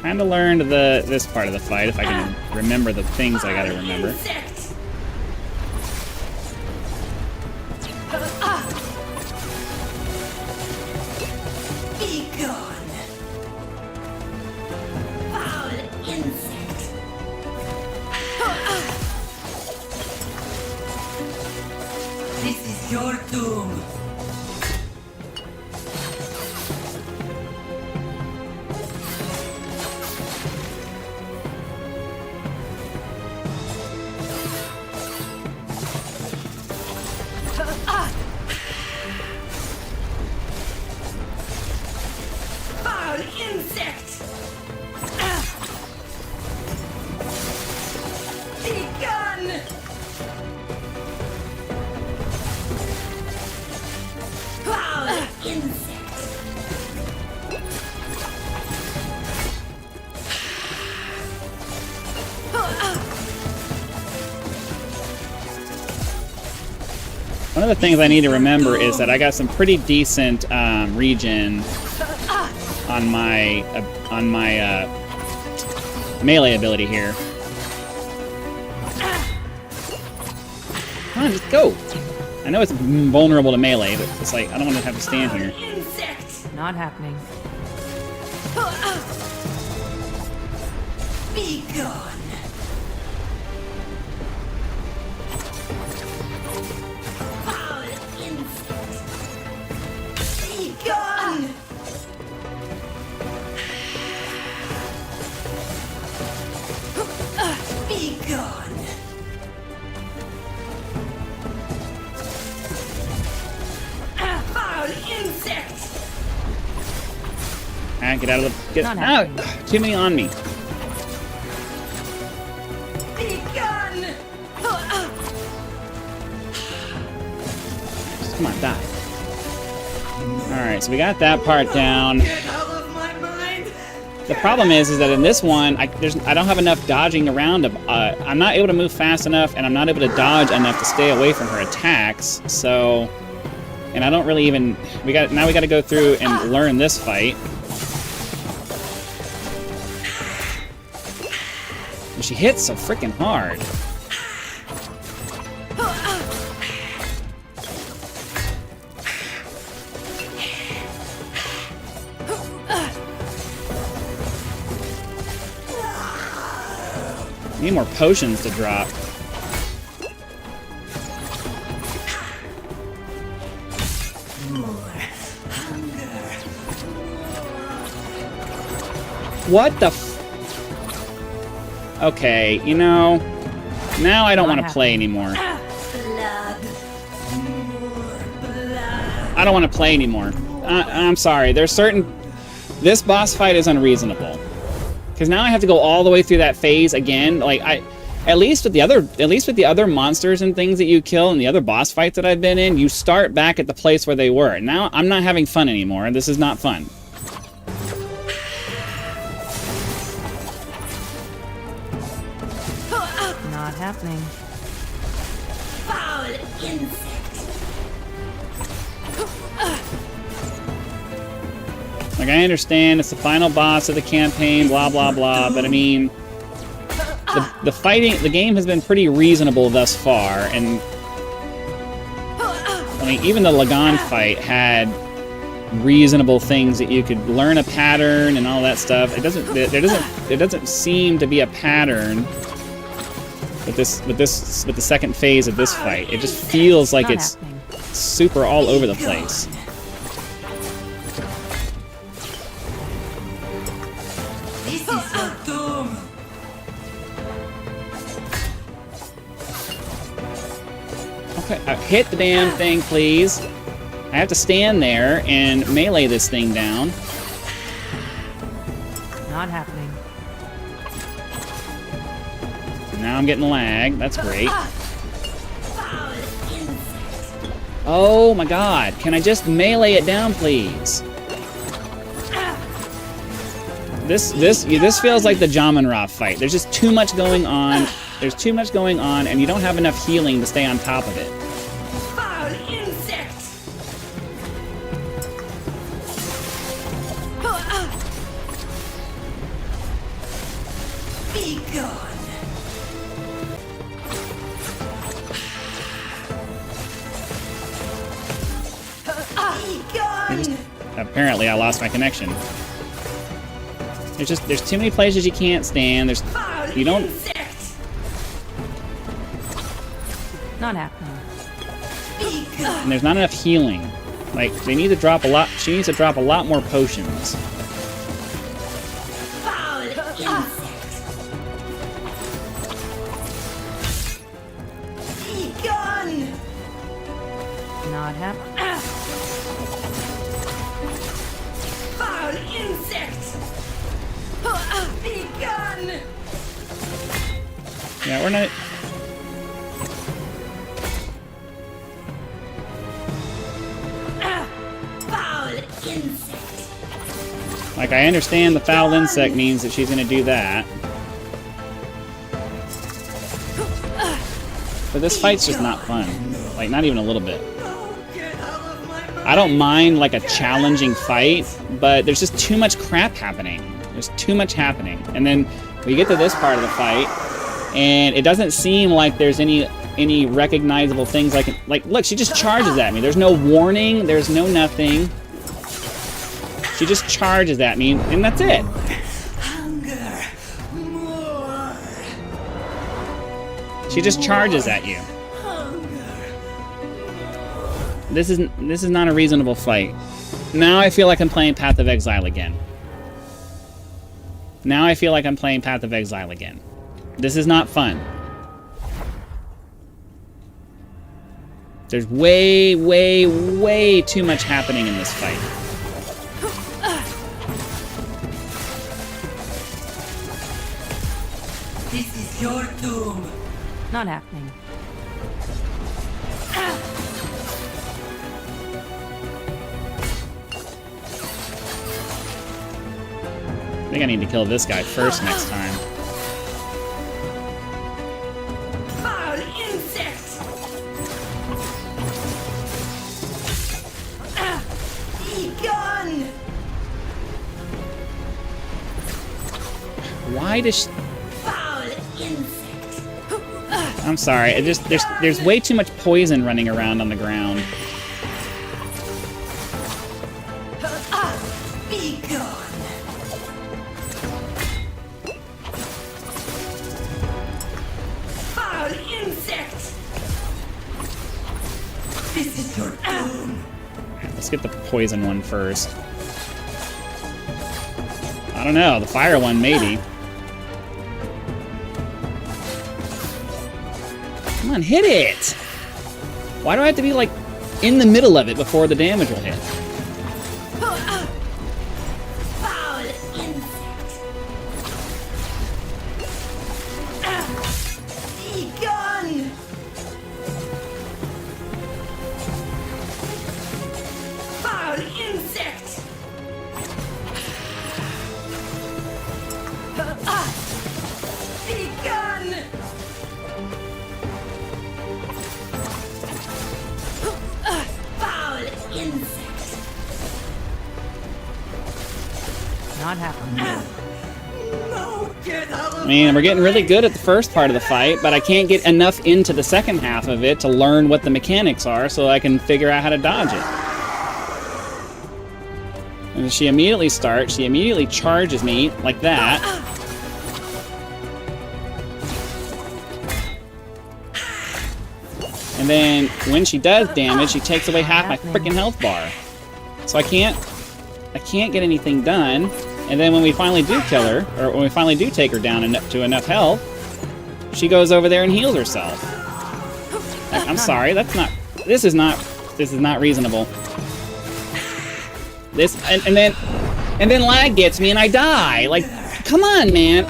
Speaker 1: Kinda learned this part of the fight, if I can remember the things I gotta remember.
Speaker 8: Insect. Be gone. Foul insect. This is your doom. Foul insect! Be gone! Foul insect!
Speaker 1: One of the things I need to remember is that I got some pretty decent regen on my melee ability here. Come on, just go. I know it's vulnerable to melee, but it's like I don't want to have to stand here.
Speaker 8: Insect!
Speaker 6: Not happening.
Speaker 8: Be gone. Foul insect. Be gone. Be gone. Foul insect.
Speaker 1: Ah, get out of the... Get
Speaker 6: Not
Speaker 1: out!
Speaker 6: happening.
Speaker 1: Too many on me.
Speaker 8: Be gone.
Speaker 1: Just come on, die. Alright, so we got that part down.
Speaker 8: Get out of my mind.
Speaker 1: The problem is that in this one, I don't have enough dodging around. I'm not able to move fast enough, and I'm not able to dodge enough to stay away from her attacks. So, and I don't really even. Now we got to go through and learn this fight. And she hits so freaking hard. Need more potions to drop. What the f... Okay, you know... Now I don't want to play anymore.
Speaker 8: Blood. More blood.
Speaker 1: I don't want to play anymore. I'm sorry. There's certain... This boss fight is unreasonable. Because now I have to go all the way through that phase again. Like, at least with the other monsters and things that you kill in the other boss fights that I've been in, you start back at the place where they were. Now I'm not having fun anymore. This is not fun.
Speaker 6: Not happening.
Speaker 8: Foul insect.
Speaker 1: Like, I understand it's the final boss of the campaign, blah, blah, blah, but I mean... the game has been pretty reasonable thus far, and... I mean, even the Lagan fight had reasonable things that you could learn a pattern and all that stuff. There doesn't seem to be a pattern with the second phase of this fight. It just feels like
Speaker 6: Not
Speaker 1: it's
Speaker 6: happening.
Speaker 1: super all over the place.
Speaker 8: This is your doom.
Speaker 1: Okay, hit the damn thing, please. I have to stand there and melee this thing down.
Speaker 6: Not happening.
Speaker 1: Now I'm getting lag. That's great.
Speaker 8: Foul insect.
Speaker 1: Oh my god. Can I just melee it down, please? This feels like the Jamunra fight. There's just too much going on. There's too much going on, and you don't have enough healing to stay on top of it.
Speaker 8: Foul insect. Be gone. Be gone.
Speaker 1: Apparently, I lost my connection. There's too many places you can't stand.
Speaker 8: Foul
Speaker 1: You don't...
Speaker 8: insect.
Speaker 6: Not happening.
Speaker 8: Be gone.
Speaker 1: And there's not enough healing. Like, they need to drop a lot... She needs to drop a lot more potions.
Speaker 8: Foul insect. Be gone.
Speaker 6: Not happening.
Speaker 8: Foul insect. Be gone.
Speaker 1: Yeah, we're not...
Speaker 8: Foul insect.
Speaker 1: Like, I understand the foul insect means that she's gonna do that. But this fight's just not fun. Like, not even a little bit.
Speaker 8: No, get out of my mind.
Speaker 1: I don't mind, like, a challenging fight, but there's just too much crap happening. There's too much happening. And then we get to this part of the fight, and it doesn't seem like there's any recognizable things like, look, she just charges at me. There's no warning, there's no nothing. She just charges at me, and that's it.
Speaker 8: Hunger. More
Speaker 1: She just charges at you. This is not a reasonable fight. Now I feel like I'm playing Path of Exile again. Now I feel like I'm playing Path of Exile again. This is not fun. There's way, way, way too much happening in this fight.
Speaker 8: This is your doom.
Speaker 6: Not happening.
Speaker 1: I think I need to kill this guy first next time.
Speaker 8: Foul insect! Be gone!
Speaker 1: Why does she...
Speaker 8: Foul insect!
Speaker 1: I'm sorry. It just there's way too much poison running around on the ground.
Speaker 8: Be gone! Foul insect! This is your doom!
Speaker 1: Let's get the poison one first. I don't know. The fire one, maybe. Come on, hit it! Why do I have to be, like, in the middle of it before the damage will hit?
Speaker 8: Foul insect! Be gone! Foul insect! Be gone! Foul insect!
Speaker 6: Not happening.
Speaker 8: No, get out of
Speaker 1: I mean, we're getting really good at the first part of the fight, but I can't get enough into the second half of it to learn what the mechanics are so I can figure out how to dodge it. And she immediately starts, she immediately charges me like that. And then when she does damage, she takes away half my freaking health bar. So I can't get anything done. And then when we finally do kill her, or when we finally do take her down to enough health, she goes over there and heals herself. I'm sorry, this is not reasonable. And then lag gets me and I die. Like, come on, man.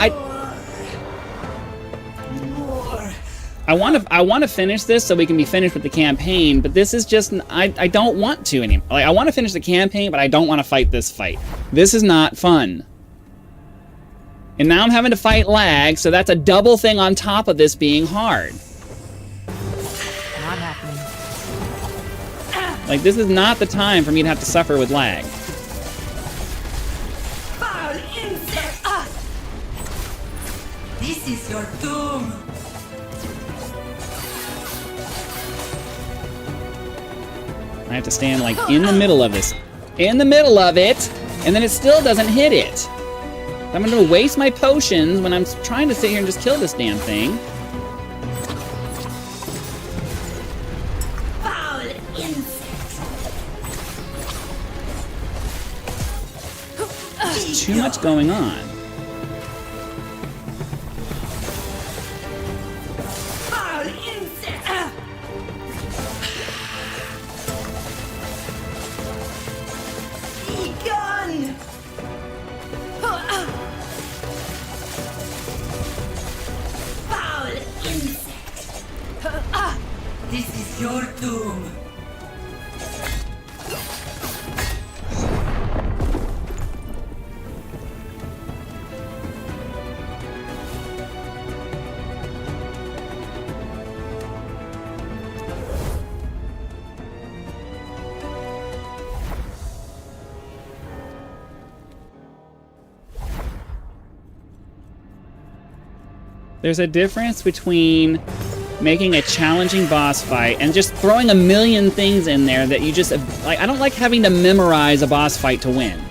Speaker 1: I want to finish this so we can be finished with the campaign, but this is just I don't want to anymore. Like, I want to finish the campaign, but I don't want to fight this fight. This is not fun. And now I'm having to fight lag, so that's a double thing on top of this being hard.
Speaker 6: Not happening.
Speaker 1: Like, this is not the time for me to have to suffer with lag.
Speaker 8: foul insect! This is your doom!
Speaker 1: I have to stand, like, in the middle of this. In the middle of it, and then it still doesn't hit it. I'm gonna waste my potions when I'm trying to sit here and just kill this damn thing.
Speaker 8: Foul insect!
Speaker 1: There's too much going on.
Speaker 8: Foul insect! Be gone! Foul insect! This is your doom!
Speaker 1: There's a difference between making a challenging boss fight and just throwing a million things in there that you just like. I don't like having to memorize a boss fight to win.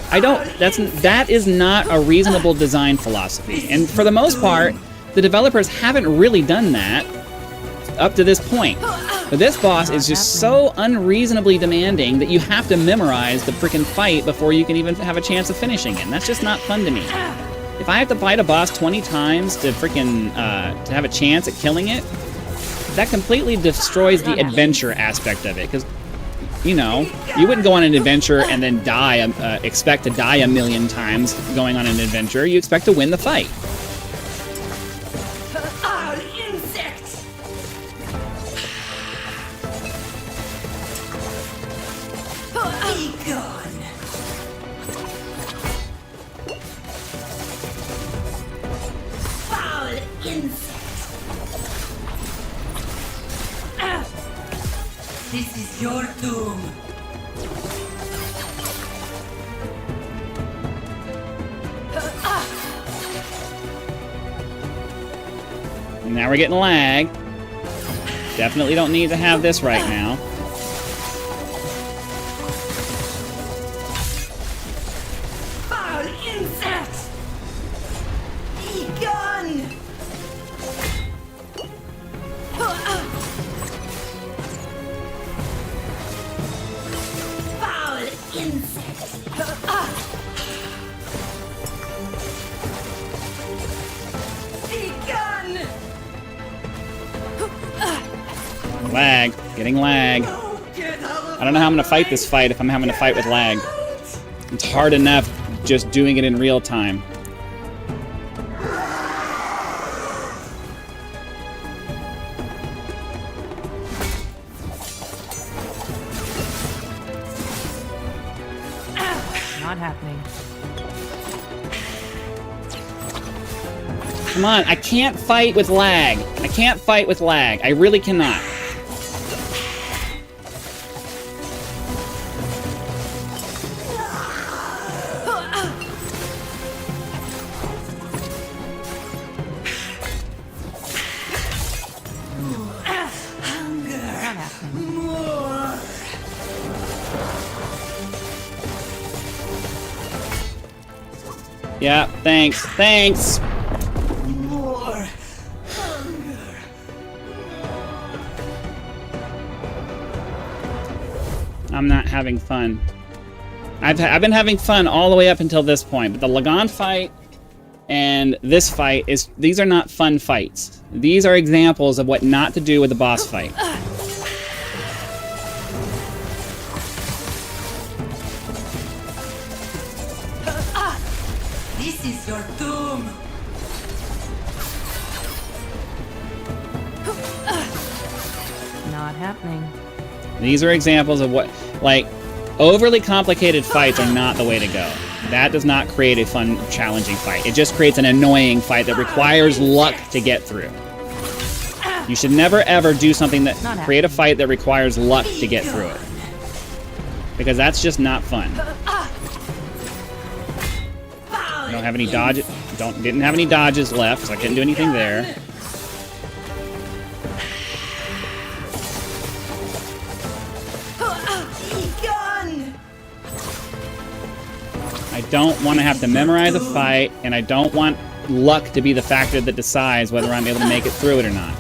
Speaker 1: That is not a reasonable design philosophy. And for the most part, the developers haven't really done that up to this point. But this boss is just so unreasonably demanding that you have to memorize the freaking fight before you can even have a chance of finishing it. And that's just not fun to me. If I have to fight a boss 20 times to freaking to have a chance at killing it, that completely destroys the adventure aspect of it. Because, you know, you wouldn't go on an adventure and then die, expect to die a million times going on an adventure. You expect to win the fight.
Speaker 8: All insects! Be gone! Foul insect! This is your doom!
Speaker 1: And now we're getting lag. Definitely don't need to have this right now.
Speaker 8: Foul insect! Be gone! Foul insect! Be gone!
Speaker 1: Lag. Getting lag. I don't know how I'm going to fight this fight if I'm having to fight with lag. It's hard enough just doing it in real time.
Speaker 6: Not happening.
Speaker 1: Come on, I can't fight with lag. I can't fight with lag. I really cannot.
Speaker 6: Not happening.
Speaker 1: Yeah, thanks. Thanks.
Speaker 8: More
Speaker 1: I'm not having fun. I've been having fun all the way up until this point, but the Lagan fight and this fight these are not fun fights. These are examples of what not to do with a boss fight.
Speaker 8: This is your doom!
Speaker 6: Not happening.
Speaker 1: These are examples of what, like, overly complicated fights are not the way to go. That does not create a fun, challenging fight. It just creates an annoying fight that requires luck to get through. You should never ever do something that create a fight that requires luck to get through it. Because that's just not fun. I don't have any dodges. Didn't have any dodges left, so I couldn't do anything there.
Speaker 8: Be gone!
Speaker 1: I don't want to have to memorize a fight, and I don't want luck to be the factor that decides whether I'm able to make it through it or not.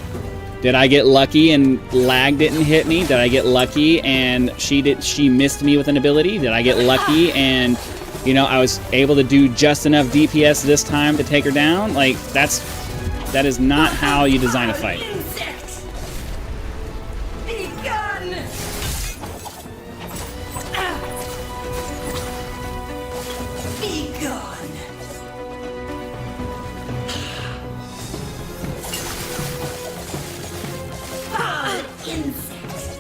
Speaker 1: Did I get lucky and lag didn't hit me? Did I get lucky and she missed me with an ability? Did I get lucky and, you know, I was able to do just enough DPS this time to take her down? Like, that is not how you design a fight.
Speaker 8: Insect! Be gone! Be gone! Foul insect!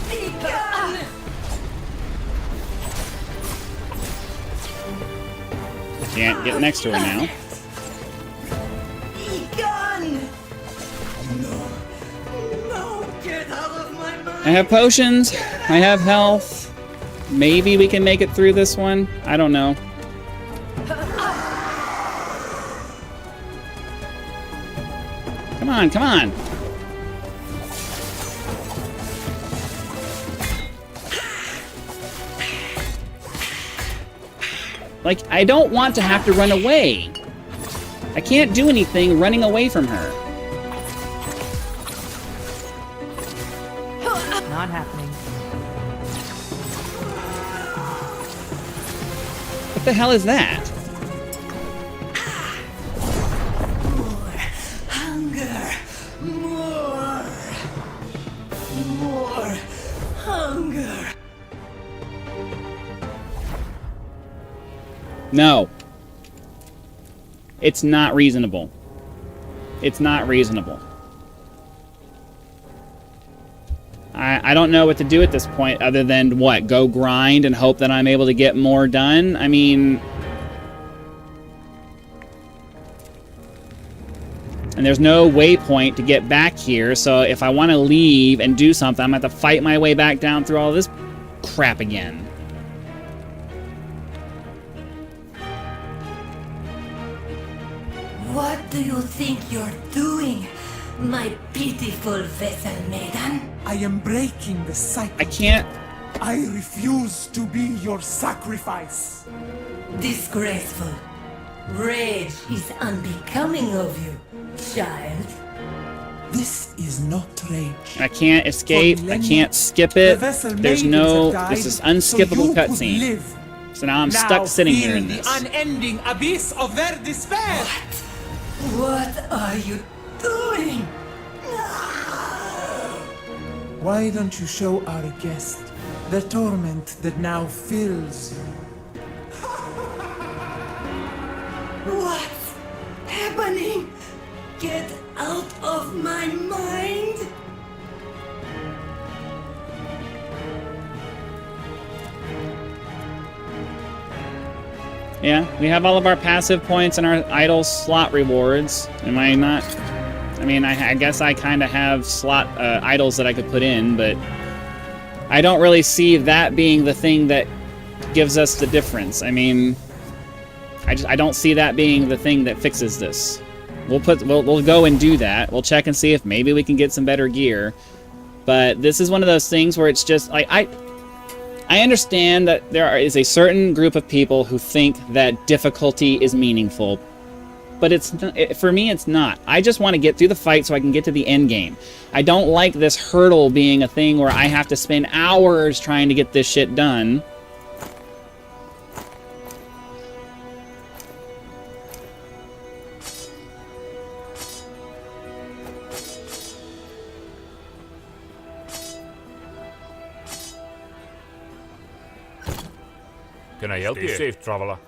Speaker 8: Be gone!
Speaker 1: Can't get next to her now.
Speaker 8: Be gone! No, get out of my mind!
Speaker 1: I have potions. I have health. Maybe we can make it through this one. I don't know. Come on, come on. Like, I don't want to have to run away. I can't do anything running away from her.
Speaker 6: Not happening.
Speaker 1: What the hell is that?
Speaker 8: Hunger. More hunger.
Speaker 1: No. It's not reasonable. It's not reasonable. I don't know what to do at this point other than, what, go grind and hope that I'm able to get more done? I mean... And there's no waypoint to get back here, so if I want to leave and do something, I'm going to have to fight my way back down through all this crap again.
Speaker 8: What do you think you're doing, my pitiful vessel maiden?
Speaker 5: I am breaking the cycle.
Speaker 1: I can't...
Speaker 5: I refuse to be your sacrifice.
Speaker 8: Disgraceful. Rage is unbecoming of you, child.
Speaker 5: This is not rage.
Speaker 1: I can't escape. I can't skip it. There's no... This is unskippable cutscene. So now I'm stuck sitting here in this.
Speaker 5: The unending abyss of their despair.
Speaker 8: What are you doing?
Speaker 5: Why don't you show our guest the torment that now fills you?
Speaker 8: What's happening? Get out of my mind!
Speaker 1: Yeah, we have all of our passive points and our idle slot rewards. Am I not? I mean, I guess I kind of have slot idols that I could put in, but I don't really see that being the thing that gives us the difference. I mean, I don't see that being the thing that fixes this. We'll go and do that. We'll check and see if maybe we can get some better gear. But this is one of those things where it's just like I understand that there is a certain group of people who think that difficulty is meaningful, but for me, it's not. I just want to get through the fight so I can get to the end game. I don't like this hurdle being a thing where I have to spend hours trying to get this shit done.
Speaker 7: Can I help you? Stay safe, traveler.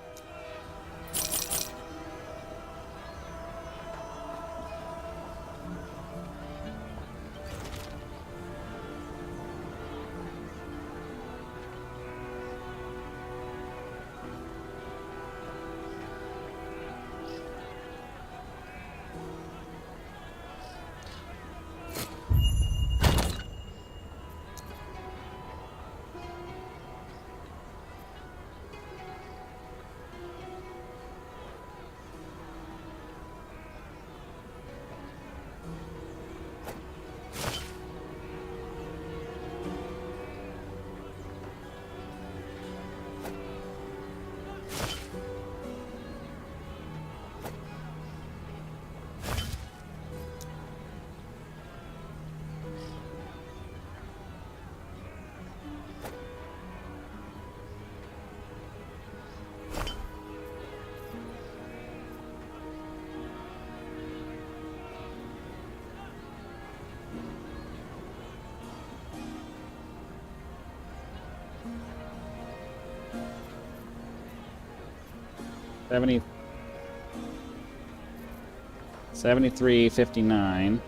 Speaker 7: $73.59.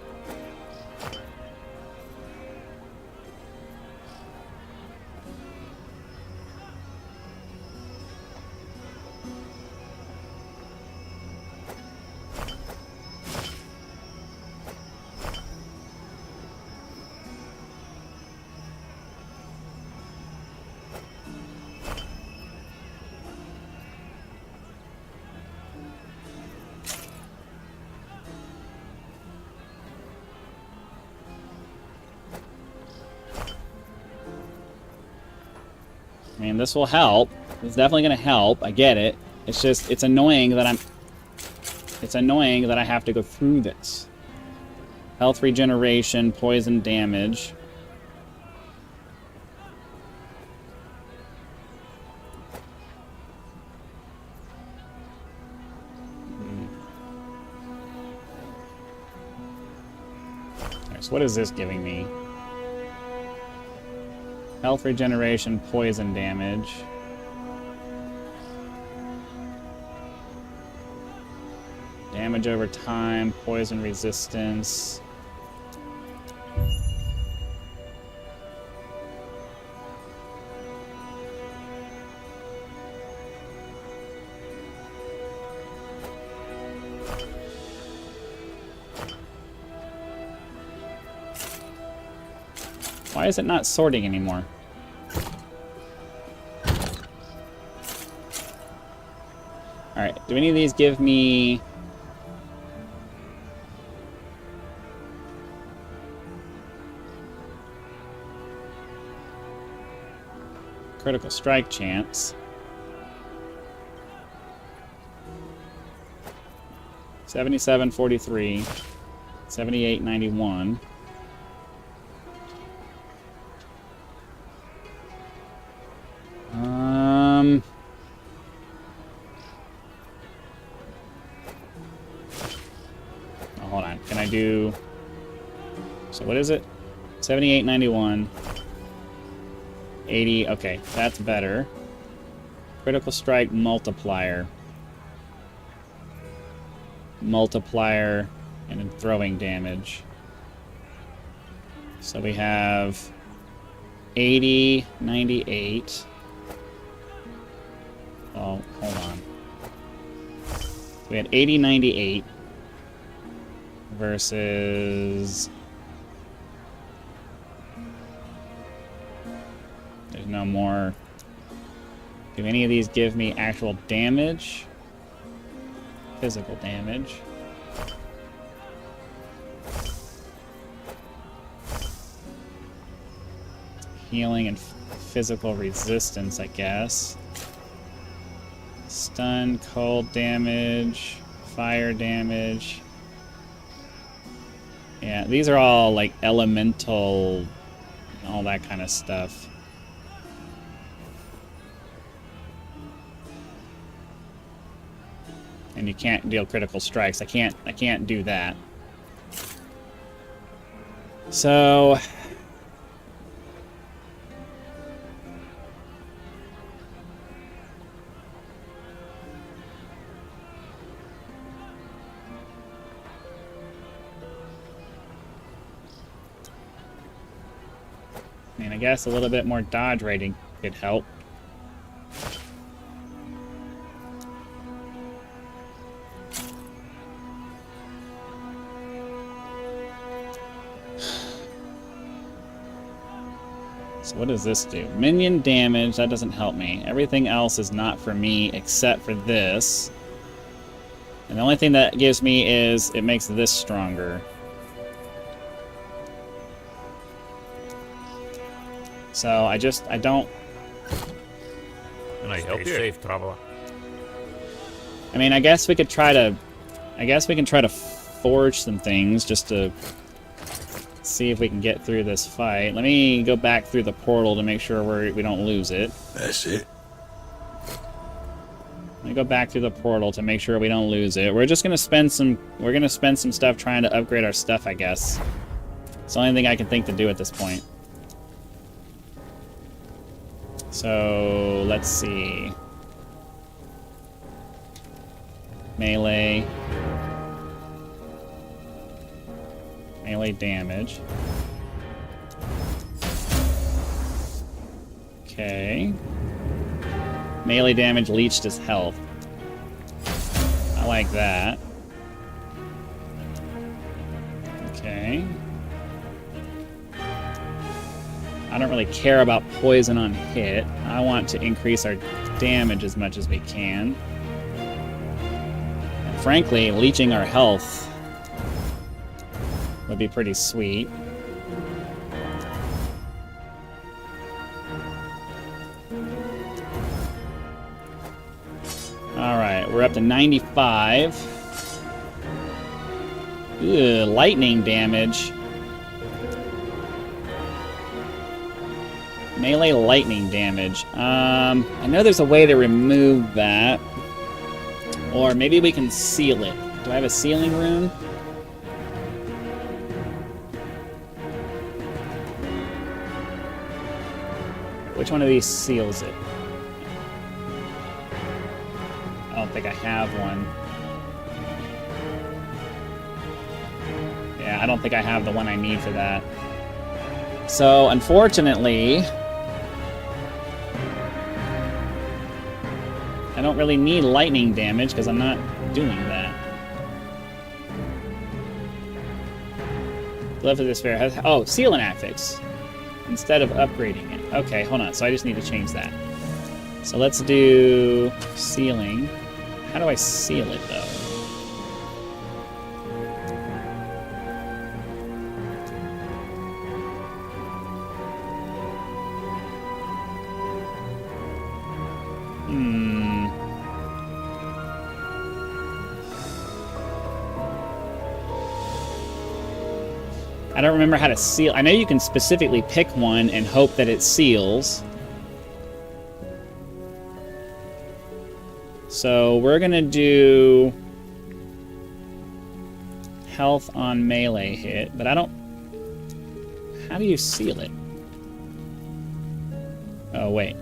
Speaker 1: I mean, this will help. It's definitely going to help. I get it. It's just, it's annoying that I have to go through this. Health regeneration, poison damage. So what is this giving me? Health regeneration, poison damage. Damage over time, poison resistance. Why is it not sorting anymore? Alright, do any of these give me... critical strike chance? 77-43, 78-91. Oh, hold on. Can I do... So what is it? 78-91. 80. Okay, that's better. Critical strike multiplier. Multiplier and then throwing damage. So we have 80, 98. Oh, hold on. So we had 80, 98 versus... There's no more... Do any of these give me actual damage? Physical damage. Healing and physical resistance, I guess. Stun, cold damage, fire damage. Yeah, these are all like elemental, all that kind of stuff. And you can't deal critical strikes. I can't do that. So I mean, I guess a little bit more dodge rating could help. So what does this do? Minion damage, that doesn't help me. Everything else is not for me except for this. And the only thing that gives me is it makes this stronger. So I don't...
Speaker 7: Can I help you? Safe, traveler.
Speaker 1: I mean, I guess we could try to... I guess we can try to forge some things just to see if we can get through this fight. Let me go back through the portal to make sure we don't lose it.
Speaker 2: That's it.
Speaker 1: Let me go back through the portal to make sure we don't lose it. We're just gonna spend some... We're gonna spend some stuff trying to upgrade our stuff, I guess. It's the only thing I can think to do at this point. So, let's see. Melee. Melee damage. Okay. Melee damage leached his health. I like that. Okay. I don't really care about poison on hit. I want to increase our damage as much as we can. And frankly, leeching our health would be pretty sweet. we're up to 95. Ugh, lightning damage. Melee lightning damage. I know there's a way to remove that. Or maybe we can seal it. Do I have a sealing rune? Which one of these seals it? I don't think I have one. Yeah, I don't think I have the one I need for that. So, unfortunately, I don't really need lightning damage because I'm not doing that. Love of this fair has... Oh, seal and affix. Instead of upgrading it. Okay, hold on. So I just need to change that. So let's do sealing. How do I seal it, though? I don't remember how to seal. I know you can specifically pick one and hope that it seals. So we're gonna do health on melee hit, but I don't... How do you seal it? Oh, wait.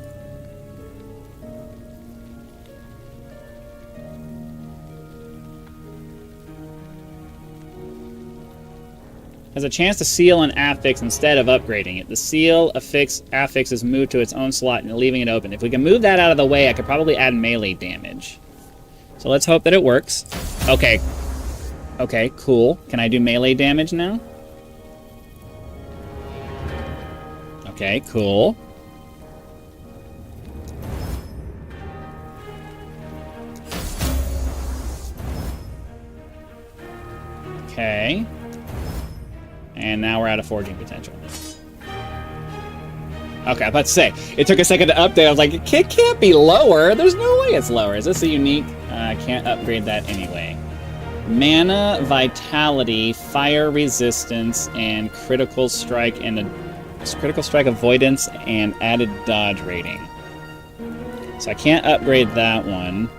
Speaker 1: Has a chance to seal an affix instead of upgrading it. The seal affix is moved to its own slot and leaving it open. If we can move that out of the way, I could probably add melee damage. So let's hope that it works. Okay. Okay, cool. Can I do melee damage now? Okay, cool. Okay. And now we're out of forging potential. Okay, I'm about to say, it took a second to update. I was like, it can't be lower. There's no way it's lower. Is this a unique? I can't upgrade that anyway. Mana, vitality, fire resistance, and critical strike avoidance and added dodge rating. So I can't upgrade that one.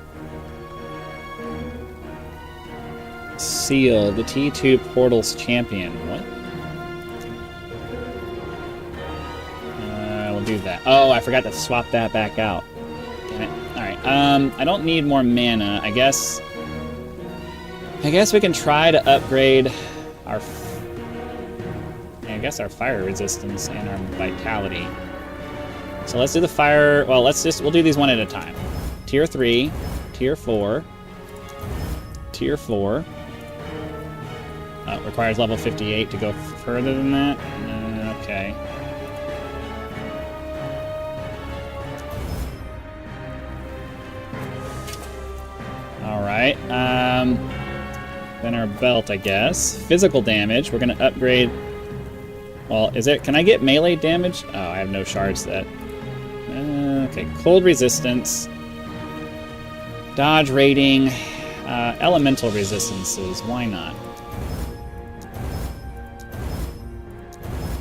Speaker 1: Seal, the T2 Portals champion. What? Do that. Oh, I forgot to swap that back out. Damn it. Alright, I don't need more mana. I guess we can try to upgrade our... I guess our fire resistance and our vitality. So let's do the fire... Well, we'll do these one at a time. Tier 3, Tier 4, Tier 4. Requires level 58 to go further than that. Okay. Alright, then our belt, I guess. Physical damage, we're gonna upgrade... Well, can I get melee damage? Oh, I have no shards that... Okay, cold resistance. Dodge rating. Elemental resistances, why not?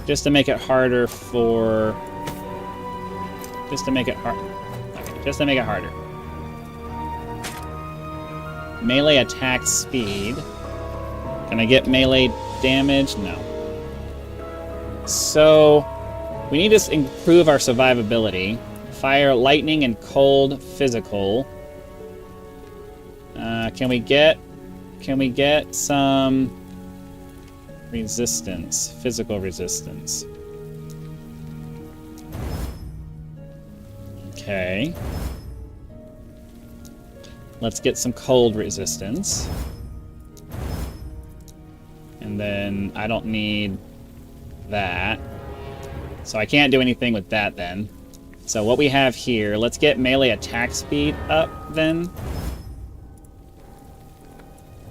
Speaker 1: Just to make it harder for... Just to make it hard... Okay, just to make it harder. Melee attack speed. Can I get melee damage? No. So, we need to improve our survivability. Fire, lightning, and cold physical. Can we get some resistance? Physical resistance. Okay. Let's get some cold resistance. And then I don't need that. So I can't do anything with that then. So what we have here, let's get melee attack speed up then.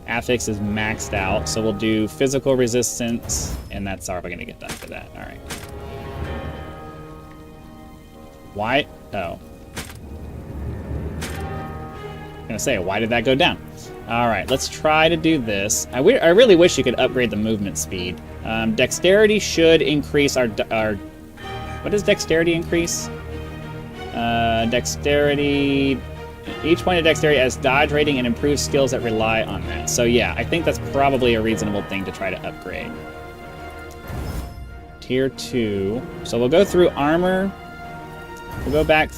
Speaker 1: Affix is maxed out, so we'll do physical resistance, and that's all we're gonna get done for that. Alright. Why? Oh. gonna say, why did that go down? All right, let's try to do this. I really wish you could upgrade the movement speed. Dexterity should increase our... What does dexterity increase? Dexterity... Each point of dexterity has dodge rating and improved skills that rely on that. So yeah, I think that's probably a reasonable thing to try to upgrade. Tier 2. So we'll go through armor. We'll go back...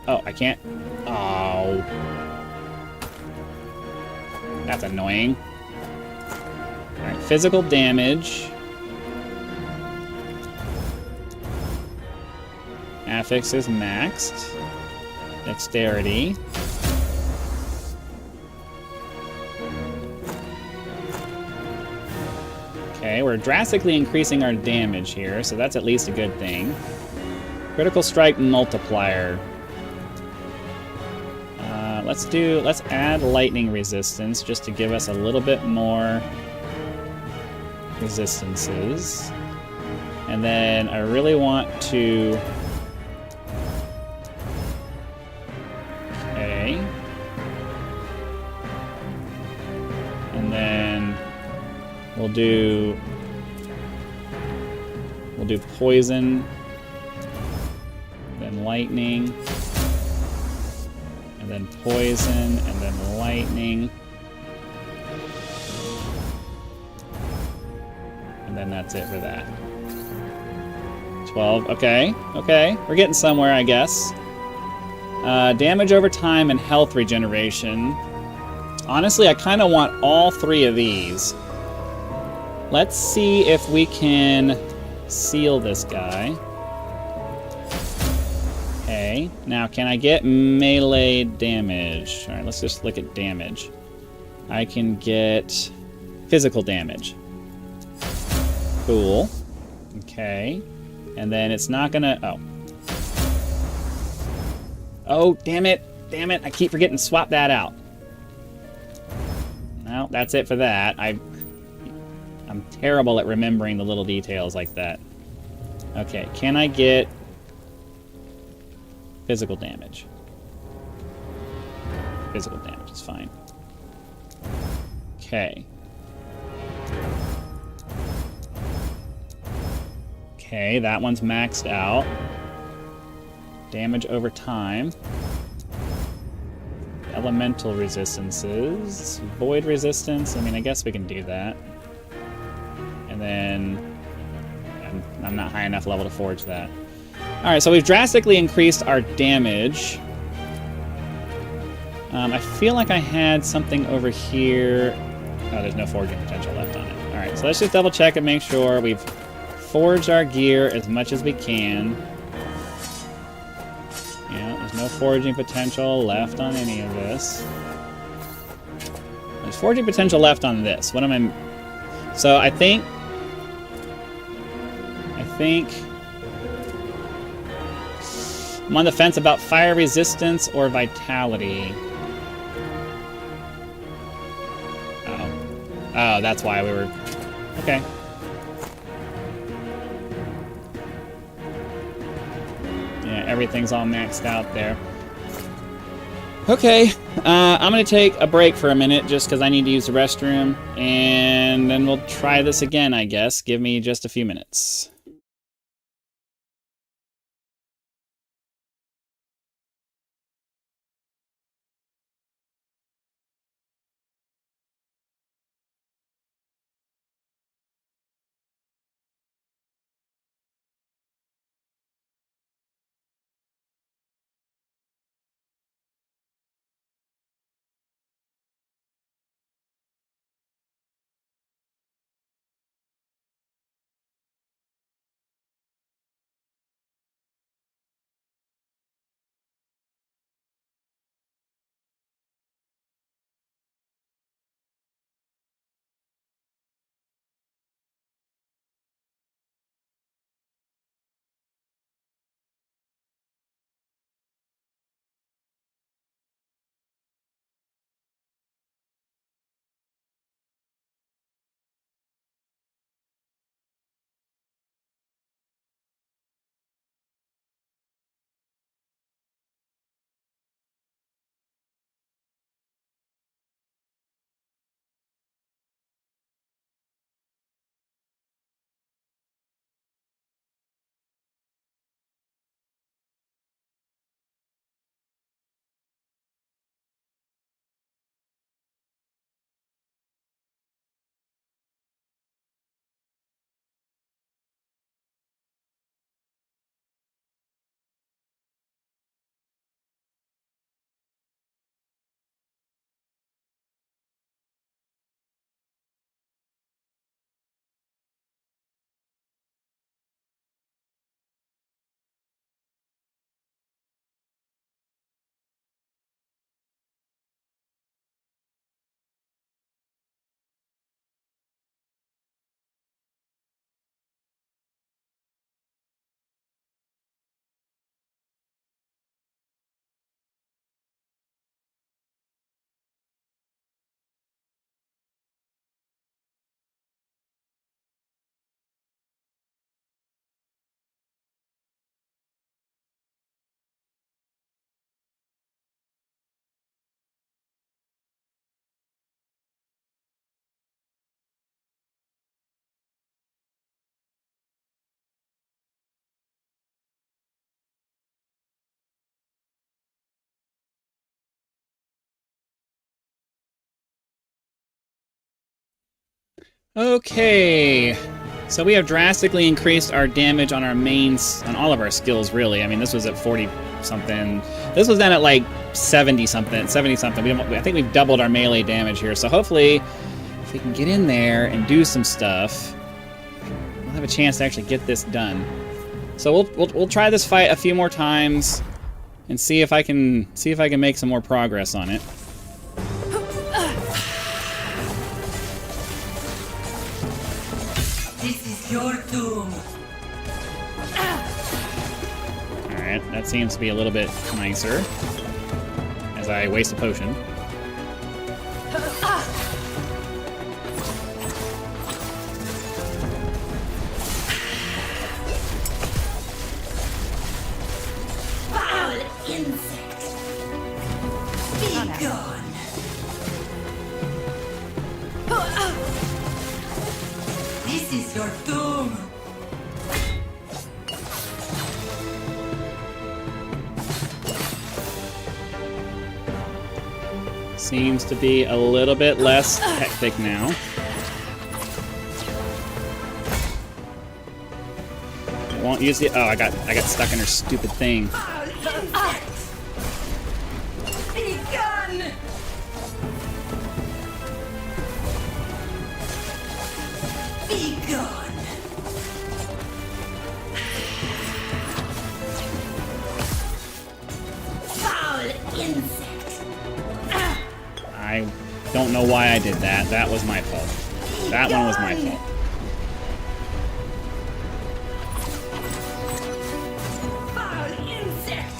Speaker 1: Oh, I can't... Oh... That's annoying. Alright, physical damage. Affix is maxed. Dexterity. Okay, we're drastically increasing our damage here, so that's at least a good thing. Critical strike multiplier. Let's add lightning resistance just to give us a little bit more resistances. And then I really want to... Okay. And then we'll do poison, then lightning. Then poison, and then lightning. And then that's it for that. 12, okay, okay. We're getting somewhere, I guess. Damage over time and health regeneration. Honestly, I kind of want all 3 of these. Let's see if we can seal this guy. Okay, now can I get melee damage? Alright, let's just look at damage. I can get physical damage. Cool. Okay. And then it's not gonna... Oh. Oh, damn it. Damn it. I keep forgetting to swap that out. Well, that's it for that. I'm terrible at remembering the little details like that. Okay, can I get... physical damage? Physical damage is fine. Okay. Okay, that one's maxed out. Damage over time. Elemental resistances. Void resistance. I mean, I guess we can do that. And then... I'm not high enough level to forge that. Alright, so we've drastically increased our damage. I feel like I had something over here. Oh, there's no forging potential left on it. Alright, so let's just double check and make sure we've forged our gear as much as we can. Yeah, there's no forging potential left on any of this. There's forging potential left on this. What am I... So I think... I'm on the fence about fire resistance or vitality. Oh. Oh, that's why we were... Okay. Yeah, everything's all maxed out there. Okay, I'm going to take a break for a minute just because I need to use the restroom, and then we'll try this again, I guess. Give me just a few minutes. Okay. So we have drastically increased our damage on our mains, on all of our skills, really. I mean, this was at 40-something. This was then at like 70-something, 70-something. I think we've doubled our melee damage here. So hopefully, if we can get in there and do some stuff, we'll have a chance to actually get this done. So we'll try this fight a few more times and see if I can make some more progress on it.
Speaker 8: This is your doom.
Speaker 1: Alright, that seems to be a little bit nicer. As I waste a potion.
Speaker 8: Foul insect. Be gone. This is your doom.
Speaker 1: Seems to be a little bit less hectic now. I won't use the. Oh, I got stuck in her stupid thing.
Speaker 8: Foul insect. Be gone. Be gone. Foul insect.
Speaker 1: I don't know why I did that. That was my fault. That one was my fault.
Speaker 8: Foul insect.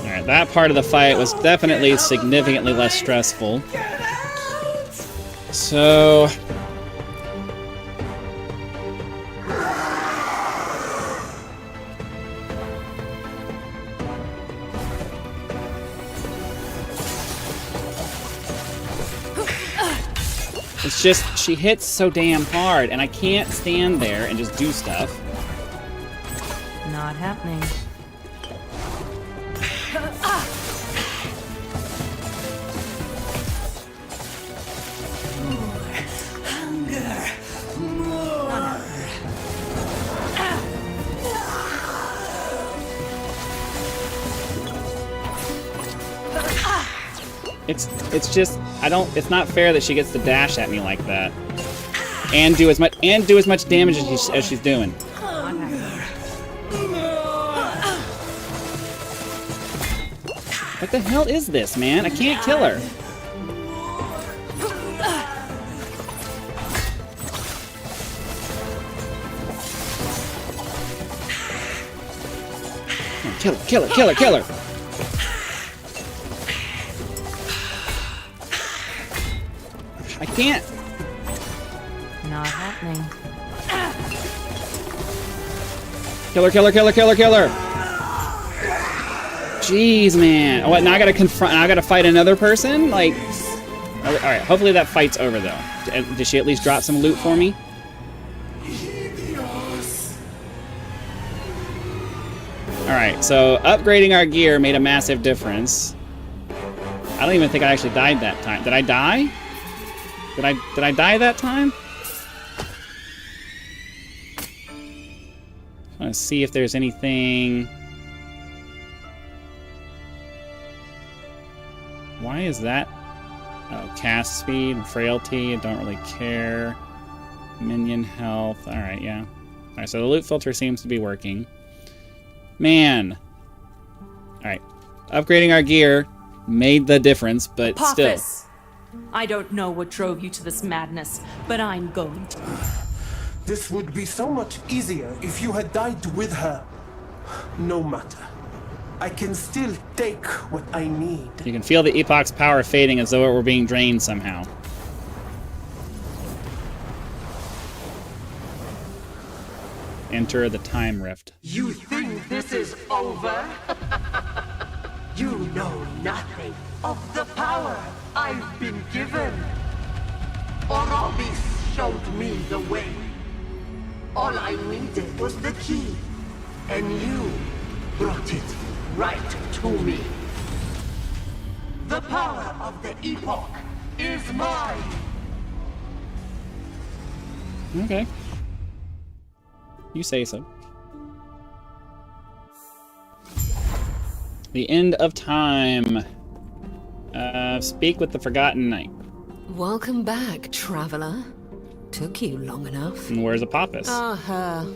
Speaker 1: Alright, that part of the fight was definitely significantly less stressful. So... it's just, she hits so damn hard, and I can't stand there and just do stuff.
Speaker 6: Not happening.
Speaker 1: It's just, it's not fair that she gets to dash at me like that. And do as much damage as she's doing. What the hell is this, man? I can't kill her. Kill her, kill her, kill her, kill her! I can't.
Speaker 6: Not happening.
Speaker 1: Kill her, kill her, kill her, kill her, kill her! Jeez, man. Oh, what, now I gotta confront, now I gotta fight another person? Like... Alright, hopefully that fight's over, though. Did she at least drop some loot for me? Alright, so upgrading our gear made a massive difference. I don't even think I actually died that time. Did I die? Did I die that time? I want to see if there's anything... Why is that? Oh, cast speed and frailty. I don't really care. Minion health. Alright, yeah. Alright, so the loot filter seems to be working. Man. Alright. Upgrading our gear made the difference, but still.
Speaker 9: I don't know what drove you to this madness, but I'm going to.
Speaker 5: This would be so much easier if you had died with her. No matter. I can still take what I need.
Speaker 1: You can feel the Epoch's power fading as though it were being drained somehow. Enter the time rift.
Speaker 10: You think this is over? You know nothing of the power I've been given. Orobis showed me the way. All I needed was the key, and you brought it right to me. The power of the Epoch is mine.
Speaker 1: Okay. You say so. The end of time. Speak with the Forgotten Knight.
Speaker 11: Welcome back, traveler. Took you long enough.
Speaker 1: And where's Apophis?
Speaker 11: Her.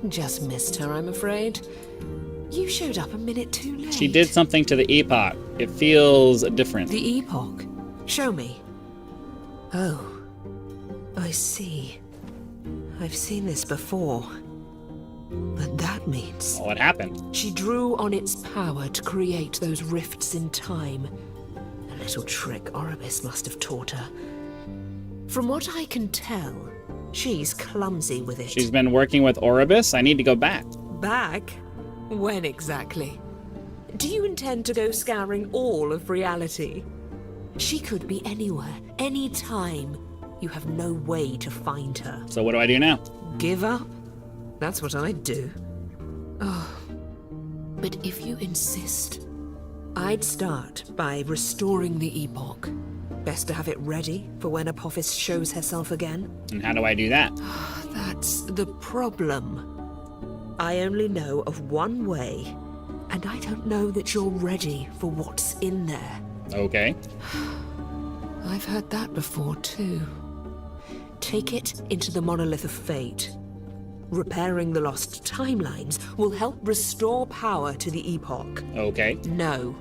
Speaker 11: Just missed her, I'm afraid. You showed up a minute too late.
Speaker 1: She did something to the Epoch. It feels different.
Speaker 11: The Epoch? Show me. Oh. I see. I've seen this before. But that means...
Speaker 1: What happened?
Speaker 11: She drew on its power to create those rifts in time. A little trick Oribus must have taught her. From what I can tell, she's clumsy with it.
Speaker 1: She's been working with Oribus? I need to go back.
Speaker 11: Back? When exactly? Do you intend to go scouring all of reality? She could be anywhere, anytime. You have no way to find her.
Speaker 1: So what do I do now?
Speaker 11: Give up? That's what I'd do. Oh. But if you insist, I'd start by restoring the Epoch. Best to have it ready for when Apophis shows herself again.
Speaker 1: And how do I do that?
Speaker 11: That's the problem. I only know of one way, and I don't know that you're ready for what's in there.
Speaker 1: Okay.
Speaker 11: I've heard that before, too. Take it into the Monolith of Fate. Repairing the lost timelines will help restore power to the Epoch.
Speaker 1: Okay.
Speaker 11: No.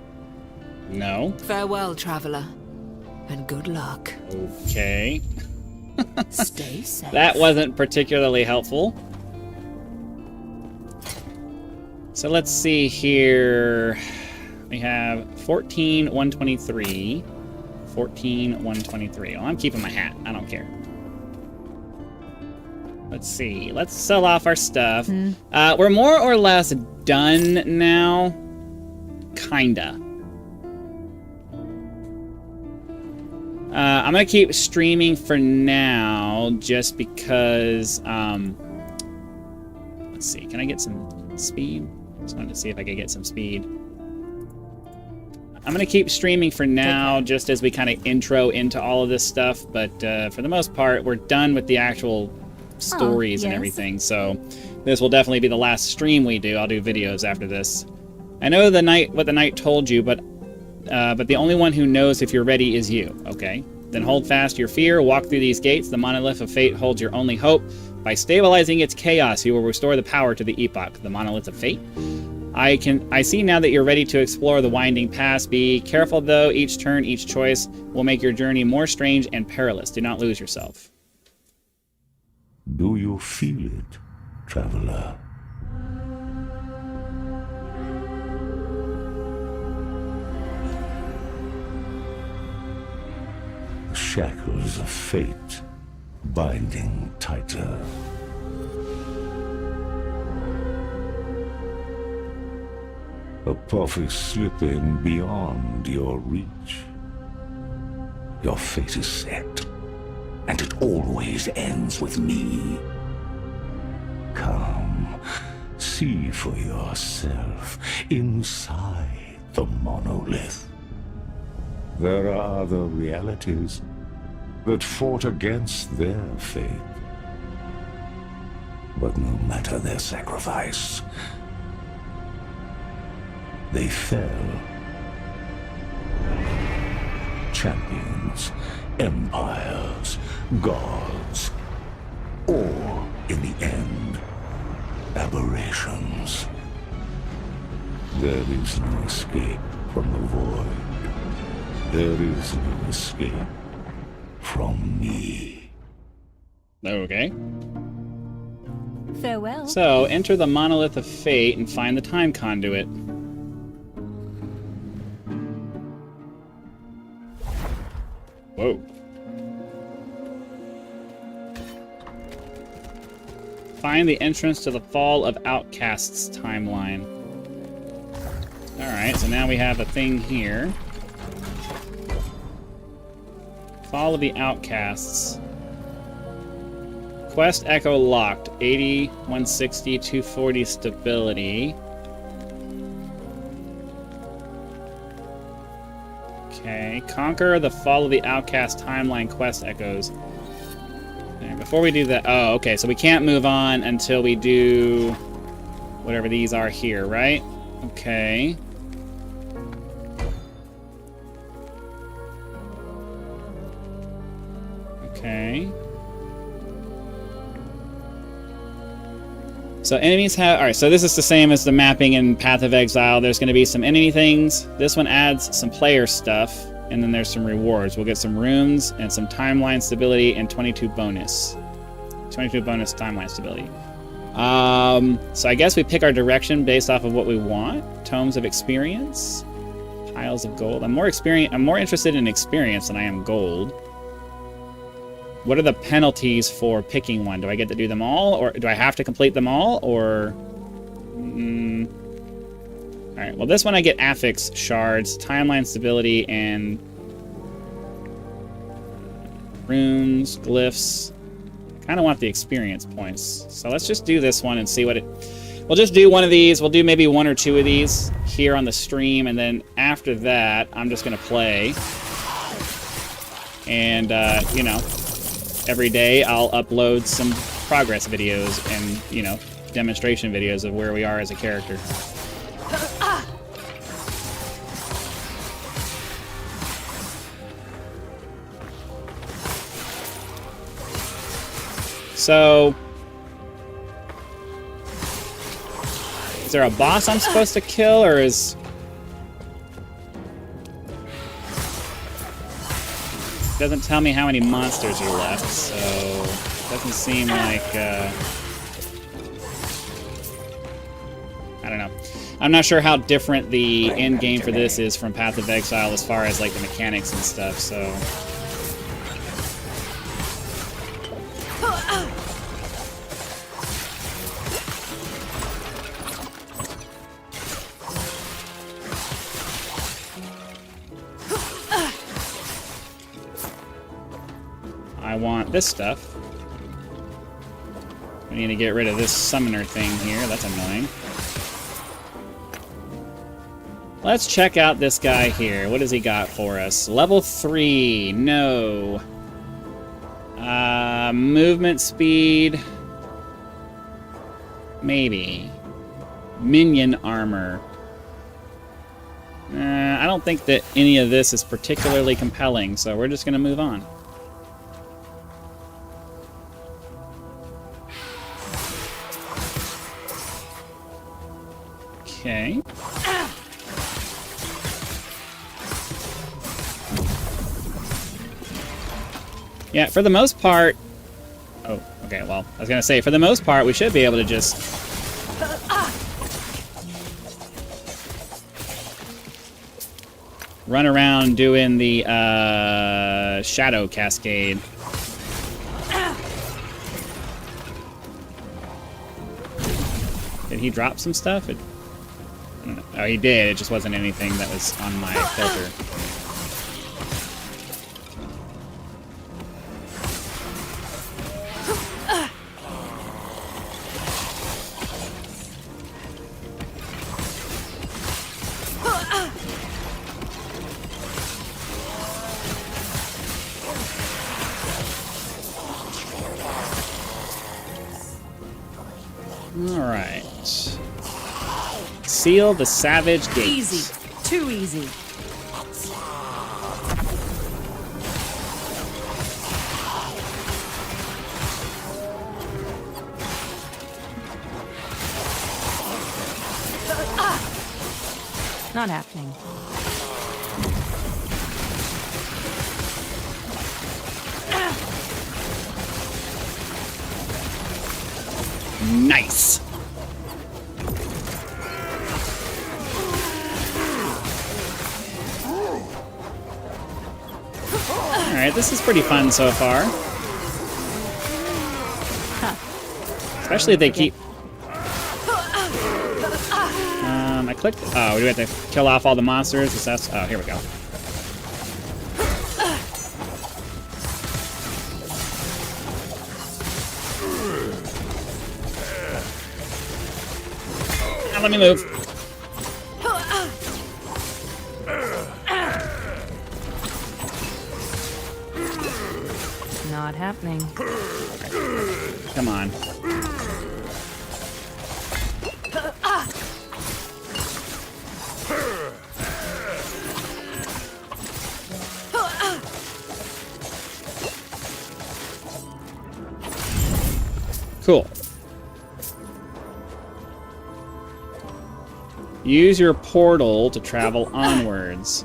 Speaker 1: No.
Speaker 11: Farewell, traveler. And good luck.
Speaker 1: Okay.
Speaker 11: Stay safe.
Speaker 1: That wasn't particularly helpful. So let's see here. We have 14,123. 14,123. Oh, I'm keeping my hat. I don't care. Let's see. Let's sell off our stuff. We're more or less done now. Kinda. I'm gonna keep streaming for now, just because. Let's see. Can I get some speed? Just wanted to see if I could get some speed. I'm gonna keep streaming for now, just as we kind of intro into all of this stuff. But for the most part, we're done with the actual stories and everything. So this will definitely be the last stream we do. I'll do videos after this. I know what the knight told you, but the only one who knows if you're ready is you. Okay. Then hold fast your fear. Walk through these gates. The Monolith of Fate holds your only hope. By stabilizing its chaos, you will restore the power to the Epoch. The Monolith of Fate. I see now that you're ready to explore the winding paths. Be careful though. Each turn, each choice will make your journey more strange and perilous. Do not lose yourself.
Speaker 12: Do you feel it, traveler? The shackles of fate binding tighter. Apophis slipping beyond your reach. Your fate is set, and it always ends with me. Come, see for yourself inside the monolith. There are other realities that fought against their fate. But no matter their sacrifice, they fell. Champions, empires, gods, or, in the end, aberrations. There is no escape from the void. There is no escape from me.
Speaker 1: Okay.
Speaker 6: Farewell.
Speaker 1: So, enter the Monolith of Fate and find the time conduit. Whoa. Find the entrance to the Fall of Outcasts timeline. Alright, so now we have a thing here. Fall of the Outcasts. Quest Echo locked. 80, 160, 240 stability. Okay. Okay, conquer the Fall of the Outcast timeline quest echoes. Okay, before we do that... Oh, okay, so we can't move on until we do whatever these are here, right? Okay. Okay. So enemies have... Alright, so this is the same as the mapping in Path of Exile. There's going to be some enemy things. This one adds some player stuff. And then there's some rewards. We'll get some runes and some timeline stability and 22 bonus. 22 bonus timeline stability. So I guess we pick our direction based off of what we want. Tomes of experience. Piles of gold. I'm more interested in experience than I am gold. What are the penalties for picking one? Do I get to do them all? Or do I have to complete them all? Or... Alright, well this one I get affix shards, timeline stability, and... runes, glyphs. Kind of want the experience points. So let's just do this one and see what it... We'll just do one of these. We'll do maybe one or two of these here on the stream. And then after that, I'm just going to play. And, you know... Every day I'll upload some progress videos and, you know, demonstration videos of where we are as a character. So, is there a boss I'm supposed to kill, or is... Doesn't tell me how many monsters are left, so it doesn't seem like, I don't know. I'm not sure how different the end game for this is from Path of Exile as far as, like, the mechanics and stuff, so... I want this stuff. We need to get rid of this summoner thing here. That's annoying. Let's check out this guy here. What has he got for us? Level 3. No. Movement speed. Maybe. Minion armor. I don't think that any of this is particularly compelling, so we're just going to move on. Okay. Yeah, for the most part... Oh, okay, well, I was gonna say, for the most part, we should be able to just... run around doing the, Shadow Cascade. Did he drop some stuff? I don't know. Oh, he did. It just wasn't anything that was on my filter. Alright. Seal the Savage Gates.
Speaker 9: Easy. Too easy. Not happening.
Speaker 1: Nice. Alright, this is pretty fun so far. Especially if they keep... I clicked... Oh, we do have to kill off all the monsters? Oh, here we go. Now let me move.
Speaker 6: happening.
Speaker 1: Come on. Cool. Use your portal to travel onwards.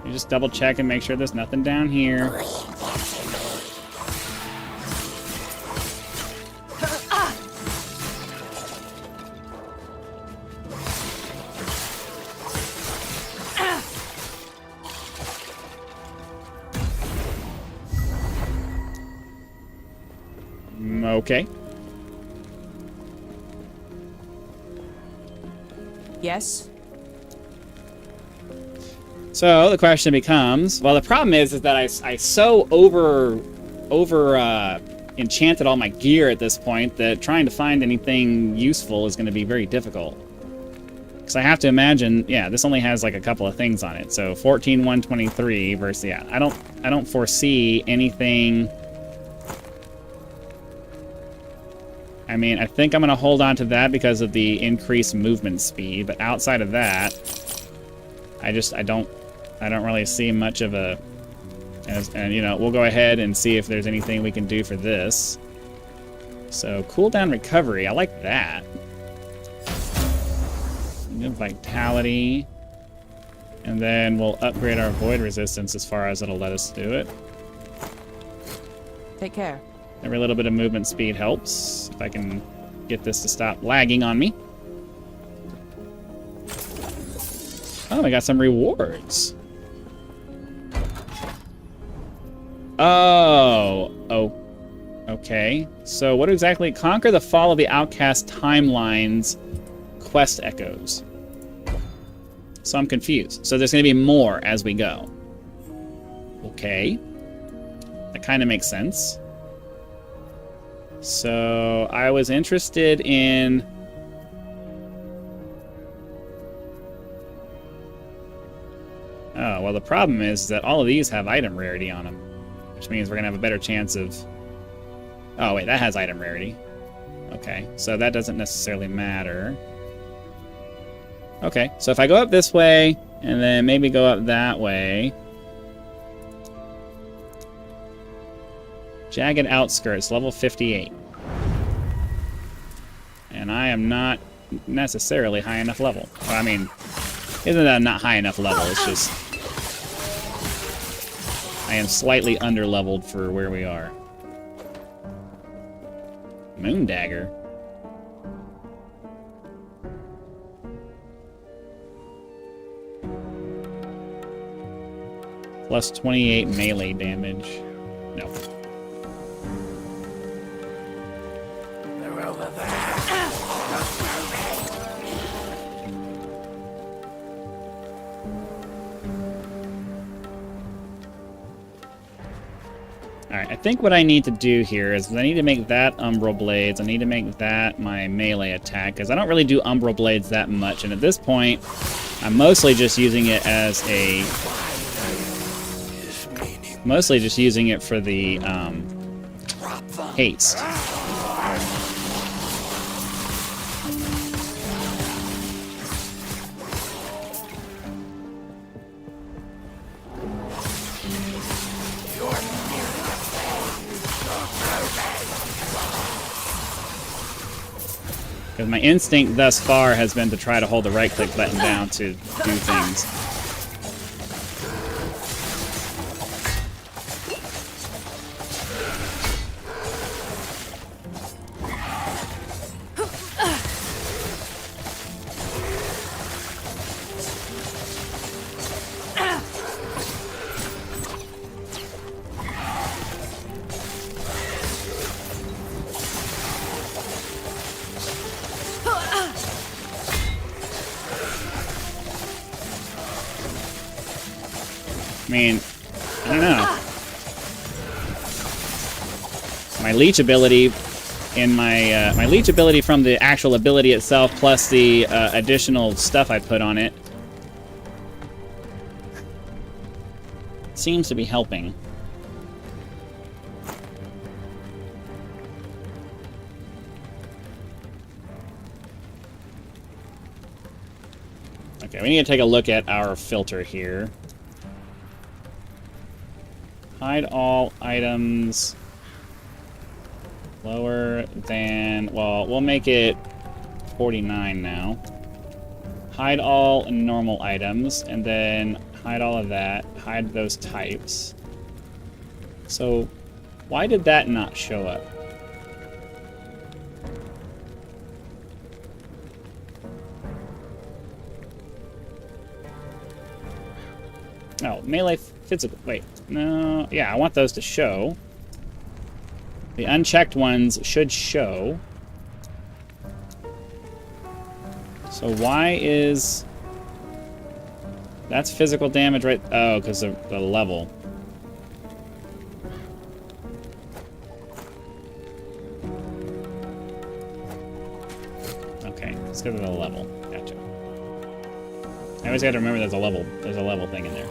Speaker 1: You just double check and make sure there's nothing down here. Okay.
Speaker 9: Yes?
Speaker 1: So the question becomes, well, the problem is that I so over enchanted all my gear at this point that trying to find anything useful is going to be very difficult. Because I have to imagine, yeah, this only has like a couple of things on it. So 14,123 versus, yeah, I don't foresee anything. I mean, I think I'm going to hold on to that because of the increased movement speed, but outside of that, I don't really see much of a, and you know, we'll go ahead and see if there's anything we can do for this. So cooldown recovery, I like that. Good vitality, and then we'll upgrade our void resistance as far as it'll let us do it.
Speaker 6: Take care.
Speaker 1: Every little bit of movement speed helps. If I can get this to stop lagging on me. Oh, I got some rewards. Oh, okay. So what exactly? Conquer the Fall of the Outcast Timelines quest echoes. So I'm confused. So there's going to be more as we go. Okay. That kind of makes sense. So I was interested in... Oh, well, the problem is that all of these have item rarity on them, which means we're going to have a better chance of... Oh, wait, that has item rarity. Okay, so that doesn't necessarily matter. Okay, so if I go up this way, and then maybe go up that way... Jagged Outskirts, level 58. And I am not necessarily high enough level. Well, I mean, isn't that not high enough level? It's just... I am slightly underleveled for where we are. Moon Dagger. Plus 28 melee damage. No. Alright, I think what I need to do here is I need to make that Umbral Blades. I need to make that my melee attack, because I don't really do Umbral Blades that much, and at this point, I'm mostly just using it as a... Mostly just using it for the, haste. Because my instinct thus far has been to try to hold the right-click button down to do things. I mean, I don't know. My leech ability in my my leech ability from the actual ability itself, plus the additional stuff I put on it, seems to be helping. Okay, we need to take a look at our filter here. Hide all items lower than... Well, we'll make it 49 now. Hide all normal items, and then hide all of that. Hide those types. So, why did that not show up? Oh, melee physical. Wait, no. Yeah, I want those to show. The unchecked ones should show. So why is... That's physical damage, right? Oh, because of the level. Okay, let's go to the level. Gotcha. I always got to remember there's a level thing in there.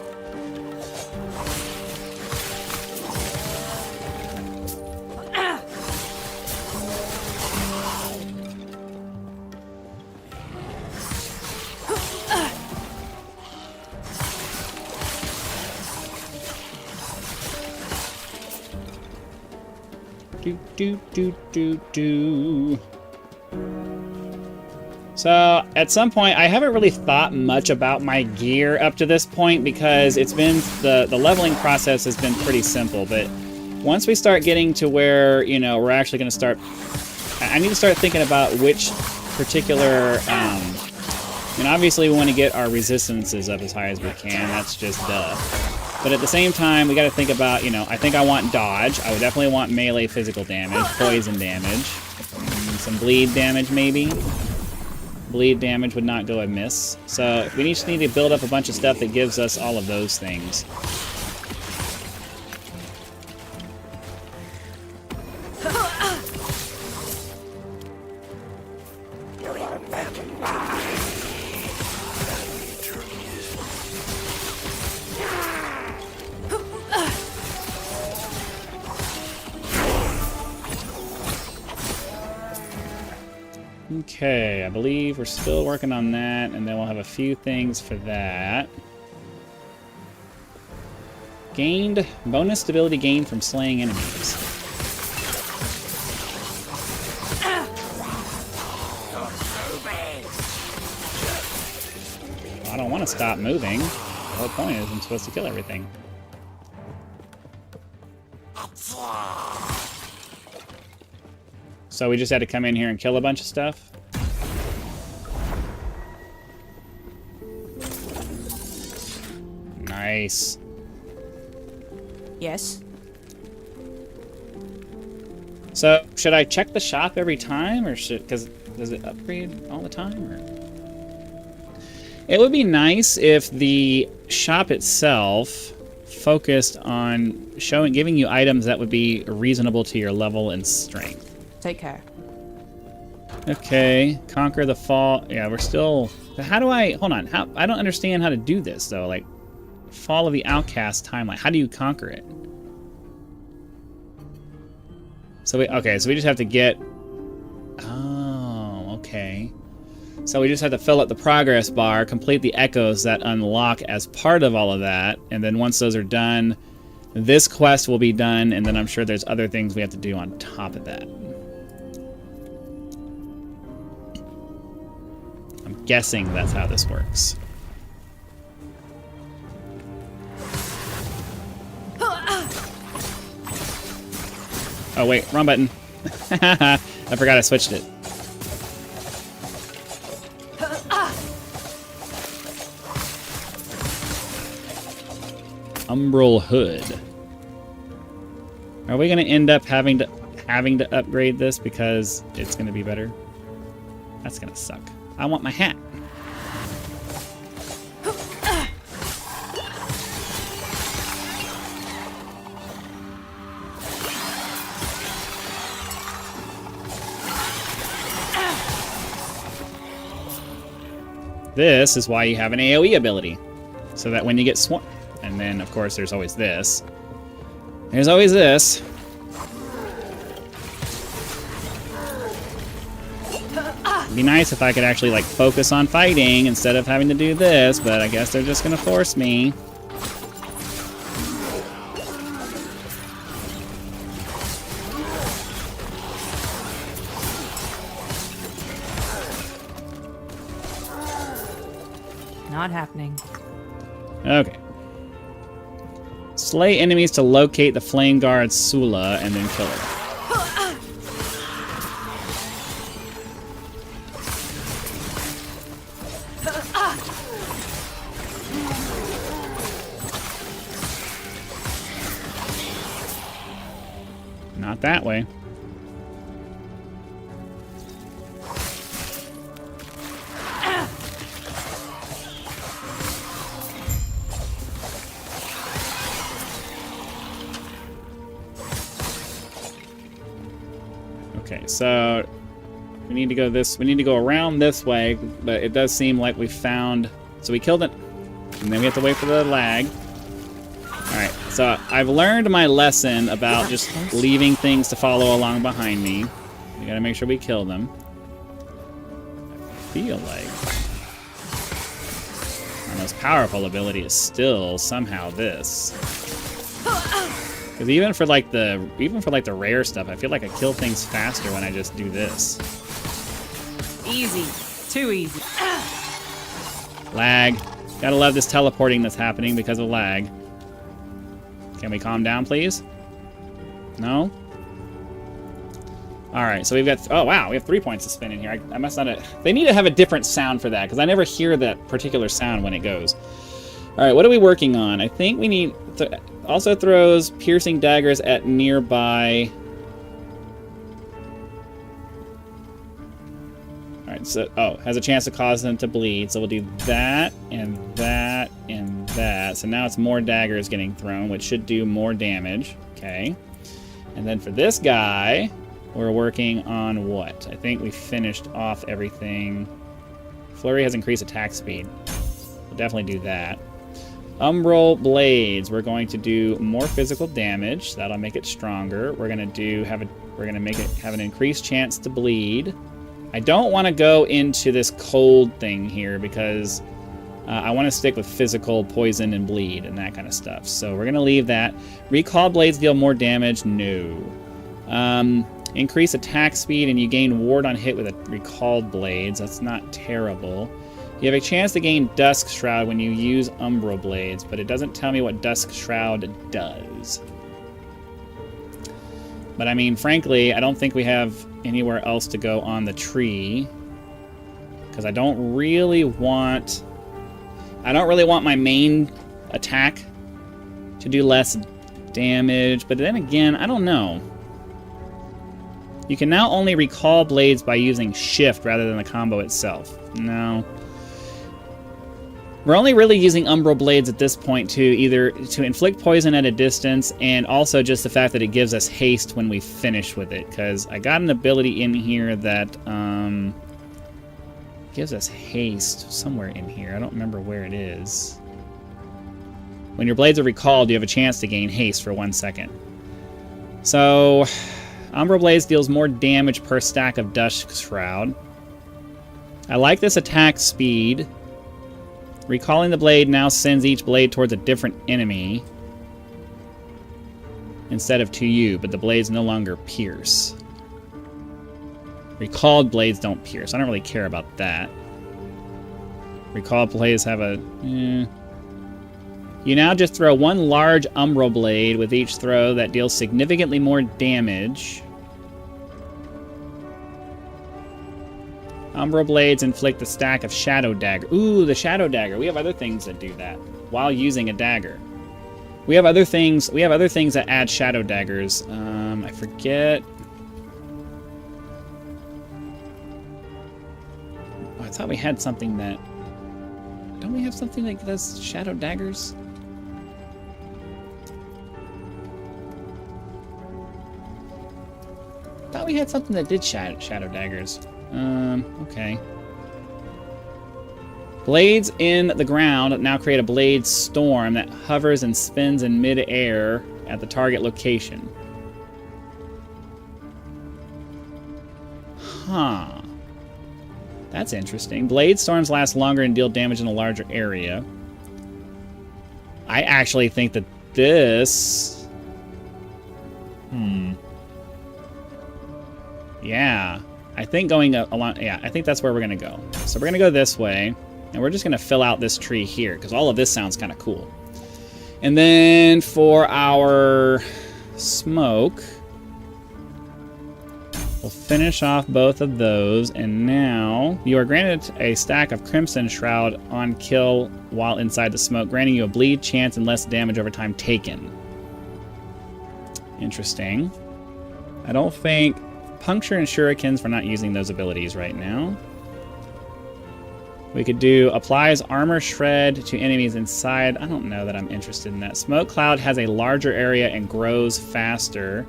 Speaker 1: So, at some point, I haven't really thought much about my gear up to this point because it's been, the leveling process has been pretty simple, but once we start getting to where, you know, we're actually going to start, I need to start thinking about which particular, I mean, obviously we want to get our resistances up as high as we can, that's just duh. But at the same time, we got to think about, you know, I think I want dodge. I would definitely want melee physical damage, poison damage, some bleed damage maybe. Bleed damage would not go amiss. So we just need to build up a bunch of stuff that gives us all of those things. Okay, I believe we're still working on that, and then we'll have a few things for that. Gained bonus stability gained from slaying enemies. I don't want to stop moving. The whole point is I'm supposed to kill everything. So we just had to come in here and kill a bunch of stuff? Nice.
Speaker 6: Yes.
Speaker 1: So, should I check the shop every time, or should, because does it upgrade all the time, or? It would be nice if the shop itself focused on giving you items that would be reasonable to your level and strength.
Speaker 6: Take care.
Speaker 1: Okay, conquer the fall. Yeah, we're still... How do I... Hold on. I don't understand how to do this, though. Like, fall of the outcast timeline. How do you conquer it? So we... Okay, so we just have to get... Oh, okay. So we just have to fill up the progress bar, complete the echoes that unlock as part of all of that, and then once those are done, this quest will be done, and then I'm sure there's other things we have to do on top of that. I'm guessing that's how this works. Oh wait, wrong button. I forgot I switched it. Umbral Hood. Are we going to end up having to upgrade this because it's going to be better? That's going to suck. I want my hat. This is why you have an AoE ability. So that when you get swarmed... And then, of course, there's always this. There's always this. It'd be nice if I could actually, like, focus on fighting instead of having to do this, but I guess they're just gonna force me.
Speaker 6: Not happening.
Speaker 1: Okay. Slay enemies to locate the Flame Guard Sula and then kill her. Not that way. Okay, so we need to go this. We need to go around this way, but it does seem like we found. So we killed it, and then we have to wait for the lag. All right, so I've learned my lesson about just leaving things to follow along behind me. We gotta make sure we kill them. I feel like our most powerful ability is still somehow this. Because even for like the rare stuff, I feel like I kill things faster when I just do this.
Speaker 6: Easy. Too easy.
Speaker 1: Lag. Gotta love this teleporting that's happening because of lag. Can we calm down, please? No? Alright, so we've got... Oh, wow, we have 3 points to spin in here. I must not have... They need to have a different sound for that, because I never hear that particular sound when it goes. Alright, what are we working on? I think we need... Also throws piercing daggers at nearby... Alright, so... Oh, has a chance to cause them to bleed. So we'll do that, and that, and that. So now it's more daggers getting thrown, which should do more damage. Okay. And then for this guy, we're working on what? I think we finished off everything. Flurry has increased attack speed. We'll definitely do that. Umbral Blades, we're going to do more physical damage. That'll make it stronger. We're gonna make it have an increased chance to bleed. I don't want to go into this cold thing here because I want to stick with physical poison and bleed and that kind of stuff. So we're gonna leave that. Recall Blades deal more damage. No. Increase attack speed and you gain ward on hit with a recalled blades. That's not terrible. You have a chance to gain Dusk Shroud when you use Umbral Blades, but it doesn't tell me what Dusk Shroud does. But I mean, frankly, I don't think we have anywhere else to go on the tree. Because I don't really want my main attack to do less damage. But then again, I don't know. You can now only recall blades by using shift rather than the combo itself. No. We're only really using Umbral Blades at this point to either to inflict poison at a distance and also just the fact that it gives us haste when we finish with it. Because I got an ability in here that gives us haste somewhere in here. I don't remember where it is. When your blades are recalled, you have a chance to gain haste for 1 second. So, Umbral Blades deals more damage per stack of Dusk Shroud. I like this attack speed. Recalling the blade now sends each blade towards a different enemy instead of to you, but the blades no longer pierce. Recalled blades don't pierce. I don't really care about that. Recalled blades have a... You now just throw one large Umbral Blade with each throw that deals significantly more damage. Umbral Blades inflict a stack of Shadow Dagger. Ooh, the Shadow Dagger. We have other things that do that while using a dagger. We have other things that add Shadow Daggers. I forget. Oh, I thought we had something that... Don't we have something that does Shadow Daggers? I thought we had something that did Shadow Daggers. Okay. Blades in the ground now create a blade storm that hovers and spins in mid-air at the target location. Huh. That's interesting. Blade storms last longer and deal damage in a larger area. I actually think that this... Yeah. I think going along... Yeah, I think that's where we're going to go. So we're going to go this way. And we're just going to fill out this tree here. Because all of this sounds kind of cool. And then for our smoke... We'll finish off both of those, and now you are granted a stack of Crimson Shroud on kill while inside the smoke, granting you a bleed chance and less damage over time taken. Interesting. I don't think... Puncture and Shurikens, we're not using those abilities right now. We could do applies armor shred to enemies inside. I don't know that I'm interested in that. Smoke Cloud has a larger area and grows faster.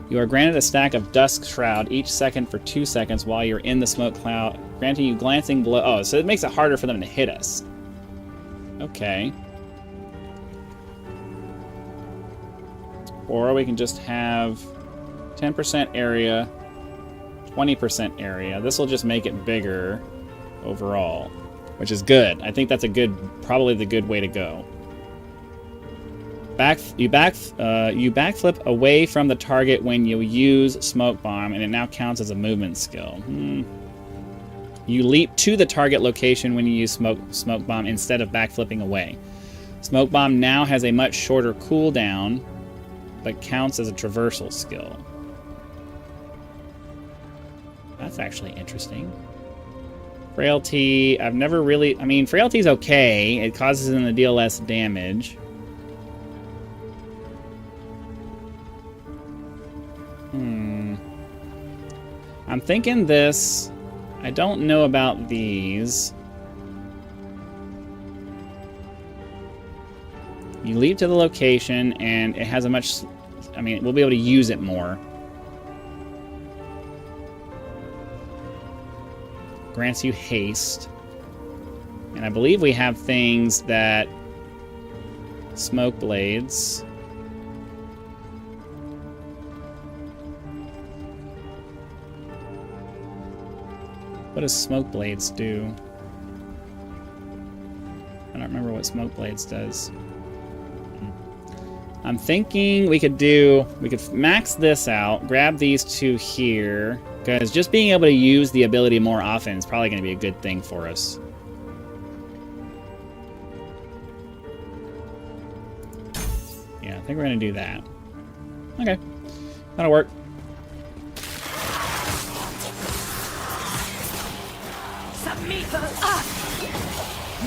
Speaker 1: You are granted a stack of Dusk Shroud each second for 2 seconds while you're in the smoke cloud, granting you glancing blow. Oh, so it makes it harder for them to hit us. Okay. Or we can just have 10% area, 20% area. This will just make it bigger overall, which is good. I think that's a good, probably the good way to go. You backflip away from the target when you use Smoke Bomb, and it now counts as a movement skill. You leap to the target location when you use Smoke Bomb instead of backflipping away. Smoke Bomb now has a much shorter cooldown, but counts as a traversal skill. That's actually interesting. Frailty, I've never really... I mean, Frailty's okay. It causes them to deal less damage. I'm thinking this. I don't know about these. You leap to the location, and it has a much... I mean, we'll be able to use it more. Grants you haste. And I believe we have things that... Smoke blades... What does Smoke Blades do? I don't remember what Smoke Blades does. I'm thinking we could max this out, grab these two here, because just being able to use the ability more often is probably going to be a good thing for us. Yeah, I think we're going to do that. Okay, that'll work.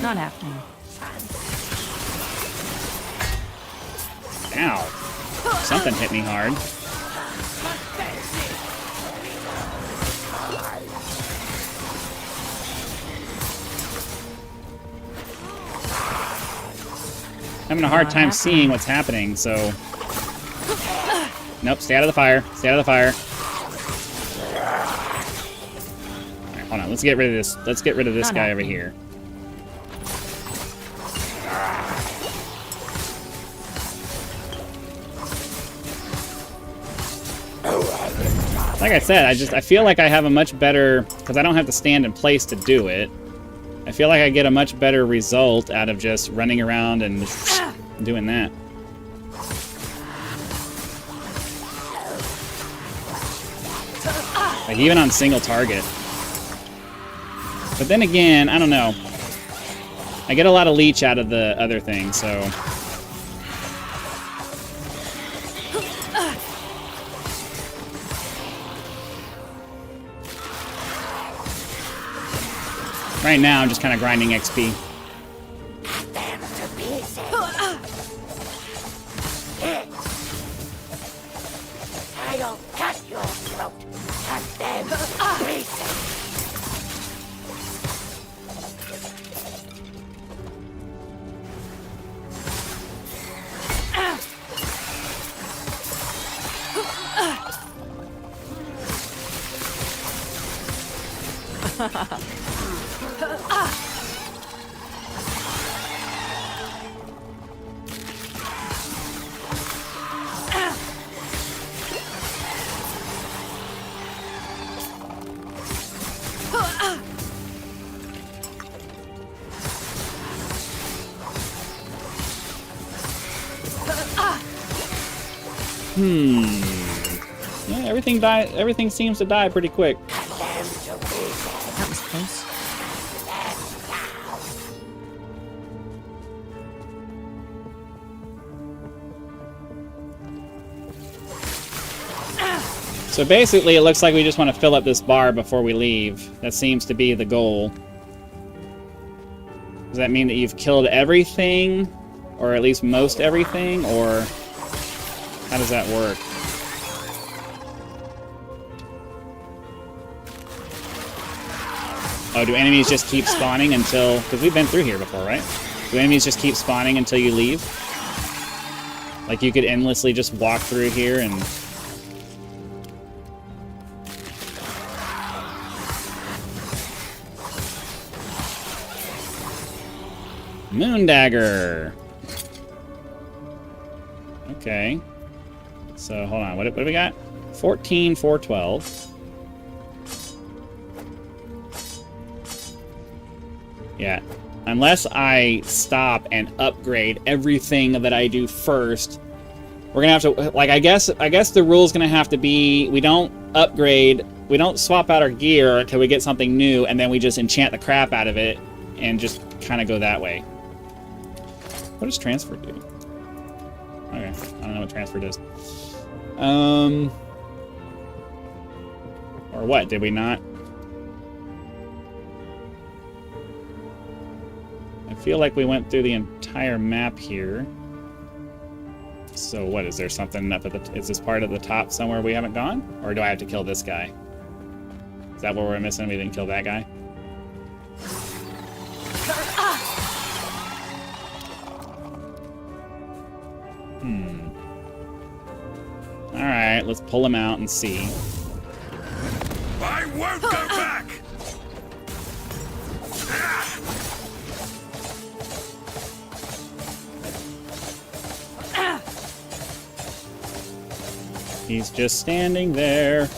Speaker 6: Not happening.
Speaker 1: Ow. Something hit me hard. Having a hard time seeing what's happening, so... Nope, stay out of the fire. Stay out of the fire. Alright, hold on. Let's get rid of this. Let's get rid of this guy over here. Like I said, I feel like I have a much better, because I don't have to stand in place to do it. I feel like I get a much better result out of just running around and doing that. Like even on single target. But then again, I don't know. I get a lot of leech out of the other thing, so... Right now, I'm just kind of grinding XP.
Speaker 10: I'll cut your throat. Cut them to pieces.
Speaker 1: Yeah, everything seems to die pretty quick.
Speaker 6: That was close.
Speaker 1: So basically, it looks like we just want to fill up this bar before we leave. That seems to be the goal. Does that mean that you've killed everything? Or at least most everything? Or how does that work? Oh, do enemies just keep spawning until... Because we've been through here before, right? Do enemies just keep spawning until you leave? Like you could endlessly just walk through here and... Moon Dagger. Okay. So, hold on. What do we got? 14, 4, 12. Yeah. Unless I stop and upgrade everything that I do first, we're gonna have to, like, I guess the rule's gonna have to be, we don't upgrade, we don't swap out our gear until we get something new, and then we just enchant the crap out of it and just kind of go that way. What does transfer do? Okay, I don't know what transfer does. Or what? Did we not? I feel like we went through the entire map here. So what, is there something up at the... Is this part of the top somewhere we haven't gone? Or do I have to kill this guy? Is that what we're missing? We didn't kill that guy? Alright, let's pull him out and see.
Speaker 2: I won't go back!
Speaker 1: He's just standing there.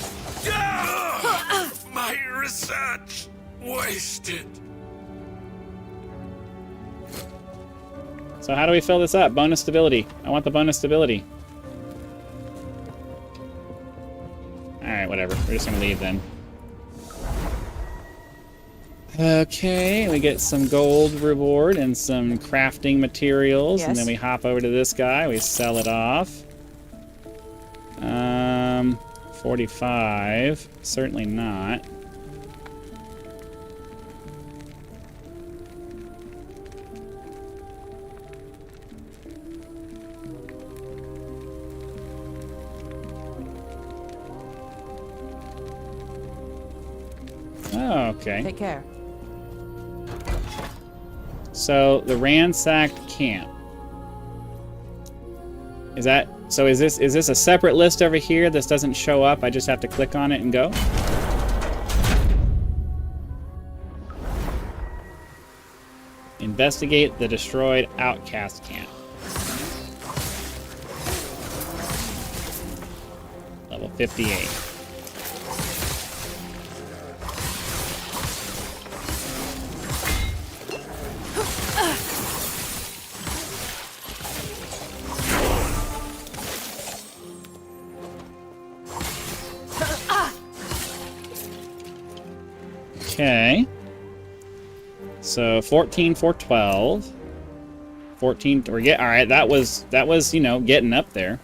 Speaker 2: My research wasted.
Speaker 1: So how do we fill this up? Bonus stability. I want the bonus stability. Alright, whatever. We're just gonna leave then. Okay, we get some gold reward and some crafting materials,
Speaker 6: Yes.
Speaker 1: and then we hop over to this guy, we sell it off. 45. Certainly not. Oh, okay.
Speaker 6: Take care.
Speaker 1: So, the ransacked camp. Is that... So is this a separate list over here? This doesn't show up. I just have to click on it and go? Investigate the destroyed outcast camp. Level 58. Okay. So 14 for 12. 14 or get all right, that was, you know, getting up there.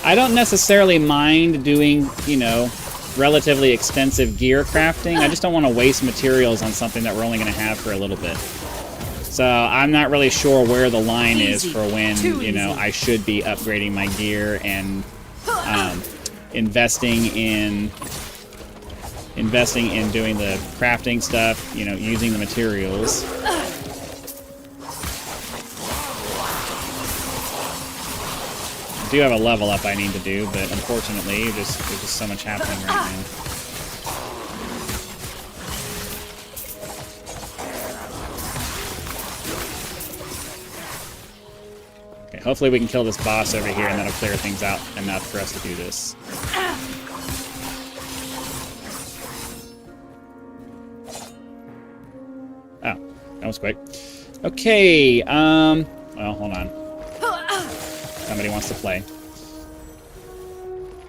Speaker 1: I don't necessarily mind doing, you know, relatively extensive gear crafting. I just don't want to waste materials on something that we're only going to have for a little bit. So I'm not really sure where the line is for when, you know, I should be upgrading my gear and investing in doing the crafting stuff, you know, using the materials. I do have a level up I need to do, but unfortunately, there's just so much happening right now. Hopefully we can kill this boss over here and that'll clear things out enough for us to do this. That was quick. Okay, well, hold on. Somebody wants to play.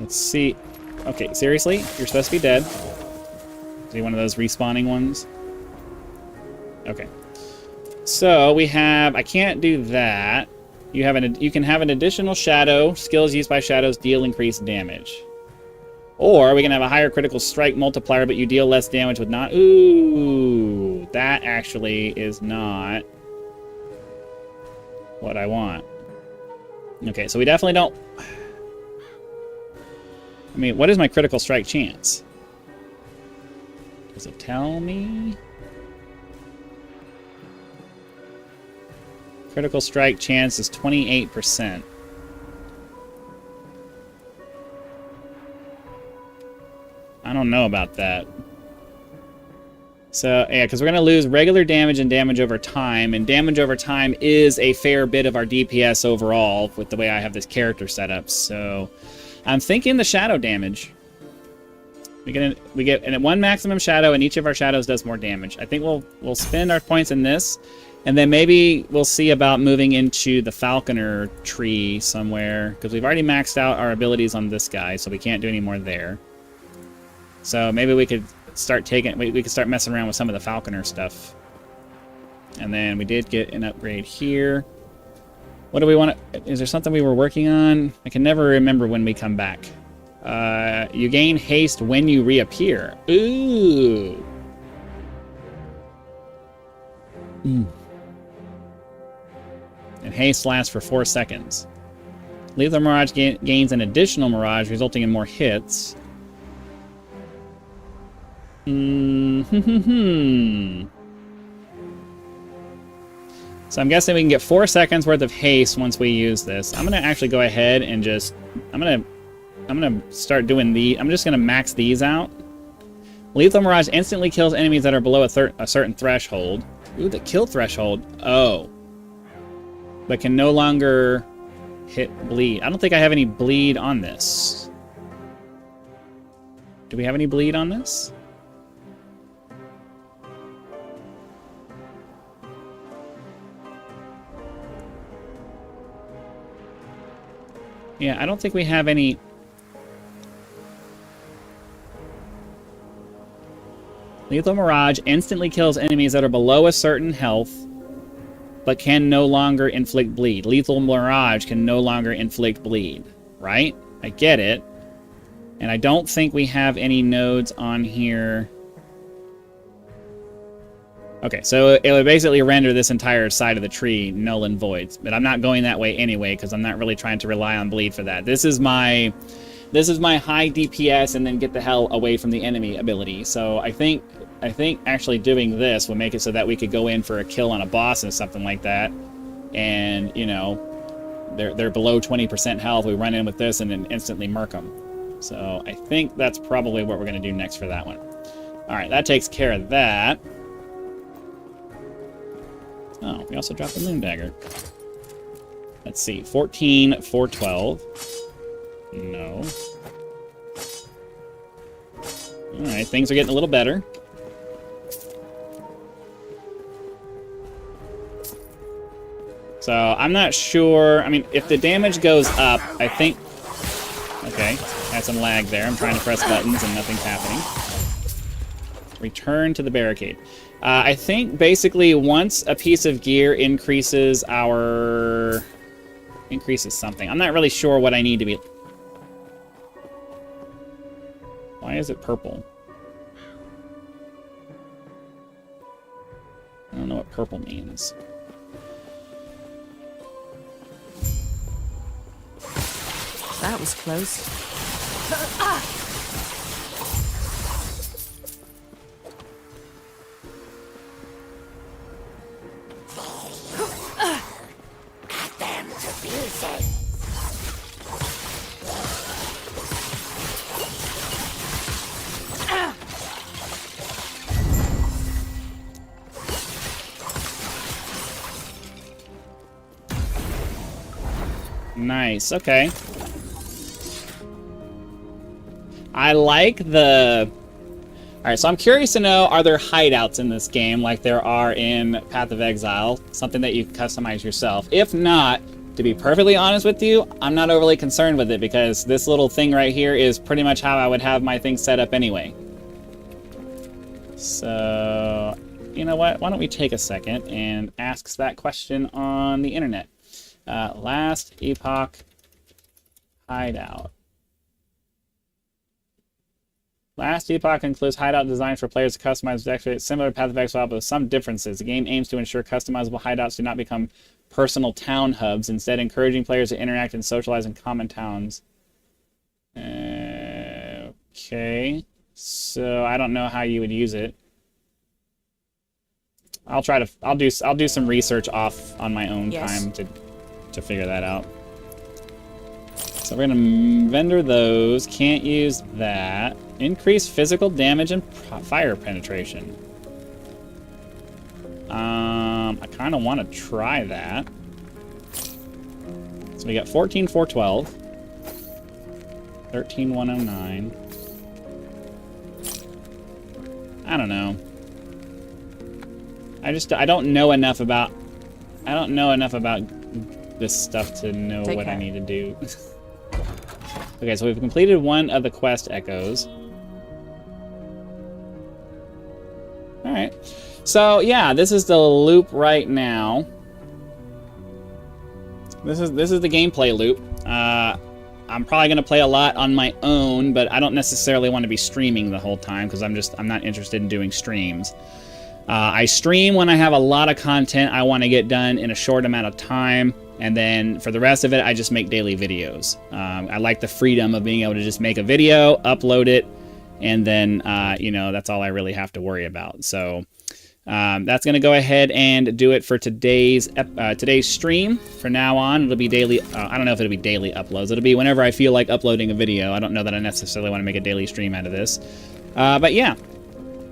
Speaker 1: Let's see. Okay, seriously? You're supposed to be dead. Is he one of those respawning ones? Okay. So, we have... I can't do that. You can have an additional shadow. Skills used by shadows deal increased damage. Or we can have a higher critical strike multiplier, but you deal less damage with not... Ooh, that actually is not what I want. Okay, so we definitely don't... I mean, what is my critical strike chance? Does it tell me? Critical strike chance is 28%. I don't know about that. So, yeah, because we're going to lose regular damage and damage over time, and damage over time is a fair bit of our DPS overall with the way I have this character set up. So, I'm thinking the shadow damage. We get and one maximum shadow, and each of our shadows does more damage. I think we'll spend our points in this, and then maybe we'll see about moving into the Falconer tree somewhere, because we've already maxed out our abilities on this guy, so we can't do any more there. So maybe we could start we could start messing around with some of the Falconer stuff. And then we did get an upgrade here. What do we want to... Is there something we were working on? I can never remember when we come back. You gain haste when you reappear. Ooh. And haste lasts for 4 seconds. Lethal Mirage gains an additional Mirage, resulting in more hits. So I'm guessing we can get 4 seconds worth of haste once we use this. I'm gonna actually go ahead and just... I'm gonna start doing I'm just gonna max these out. Lethal Mirage instantly kills enemies that are below a certain threshold. Ooh, the kill threshold. Oh. But can no longer hit bleed. I don't think I have any bleed on this. Do we have any bleed on this? Yeah, I don't think we have any... Lethal Mirage instantly kills enemies that are below a certain health, but can no longer inflict bleed. Lethal Mirage can no longer inflict bleed, right? I get it. And I don't think we have any nodes on here. Okay, so it would basically render this entire side of the tree null and void. But I'm not going that way anyway, because I'm not really trying to rely on bleed for that. This is my high DPS and then get the hell away from the enemy ability. So I think actually doing this will make it so that we could go in for a kill on a boss and something like that. And, you know, they're below 20% health. We run in with this and then instantly murk them. So I think that's probably what we're going to do next for that one. All right, that takes care of that. Oh, we also dropped the Moon Dagger. Let's see, 14, 412. No. Alright, things are getting a little better. So, I'm not sure... I mean, if the damage goes up, I think... Okay, had some lag there. I'm trying to press buttons and nothing's happening. Return to the barricade. I think basically once a piece of gear increases our... Increases something. I'm not really sure what I need to be... Why is it purple? I don't know what purple means.
Speaker 11: That was close.
Speaker 1: Nice, okay. I like the Alright, so I'm curious to know, are there hideouts in this game like there are in Path of Exile? Something that you can customize yourself. If not, to be perfectly honest with you, I'm not overly concerned with it because this little thing right here is pretty much how I would have my thing set up anyway. So, you know what? Why don't we take a second and ask that question on the internet. Last Epoch hideout. Last Epoch includes hideout designs for players to customize deck similar to Path of Exile, but with some differences. The game aims to ensure customizable hideouts do not become personal town hubs, instead encouraging players to interact and socialize in common towns. Okay, so I don't know how you would use it. I'll do some research off on my own time to figure that out. So we're gonna vendor those. Can't use that. Increase physical damage and fire penetration. I kind of want to try that. So we got 14,412, 13,109. I don't know. I don't know enough about this stuff to know what I need to do. Okay, so we've completed one of the quest echoes. Alright. So, yeah, this is the loop right now. This is the gameplay loop. I'm probably going to play a lot on my own, but I don't necessarily want to be streaming the whole time because I'm not interested in doing streams. I stream when I have a lot of content I want to get done in a short amount of time, and then for the rest of it, I just make daily videos. I like the freedom of being able to just make a video, upload it, and then, you know, that's all I really have to worry about. So that's going to go ahead and do it for today's stream. From now on, it'll be daily. I don't know if it'll be daily uploads. It'll be whenever I feel like uploading a video. I don't know that I necessarily want to make a daily stream out of this. But yeah.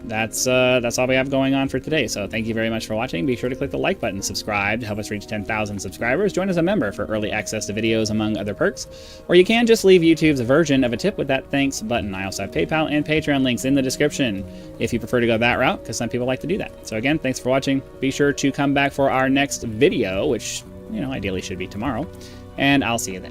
Speaker 1: That's all we have going on for today. So thank you very much for watching. Be sure to click the like button, subscribe to help us reach 10,000 subscribers. Join as a member for early access to videos, among other perks. Or you can just leave YouTube's version of a tip with that thanks button. I also have PayPal and Patreon links in the description if you prefer to go that route, because some people like to do that. So again, thanks for watching. Be sure to come back for our next video, which, you know, ideally should be tomorrow. And I'll see you then.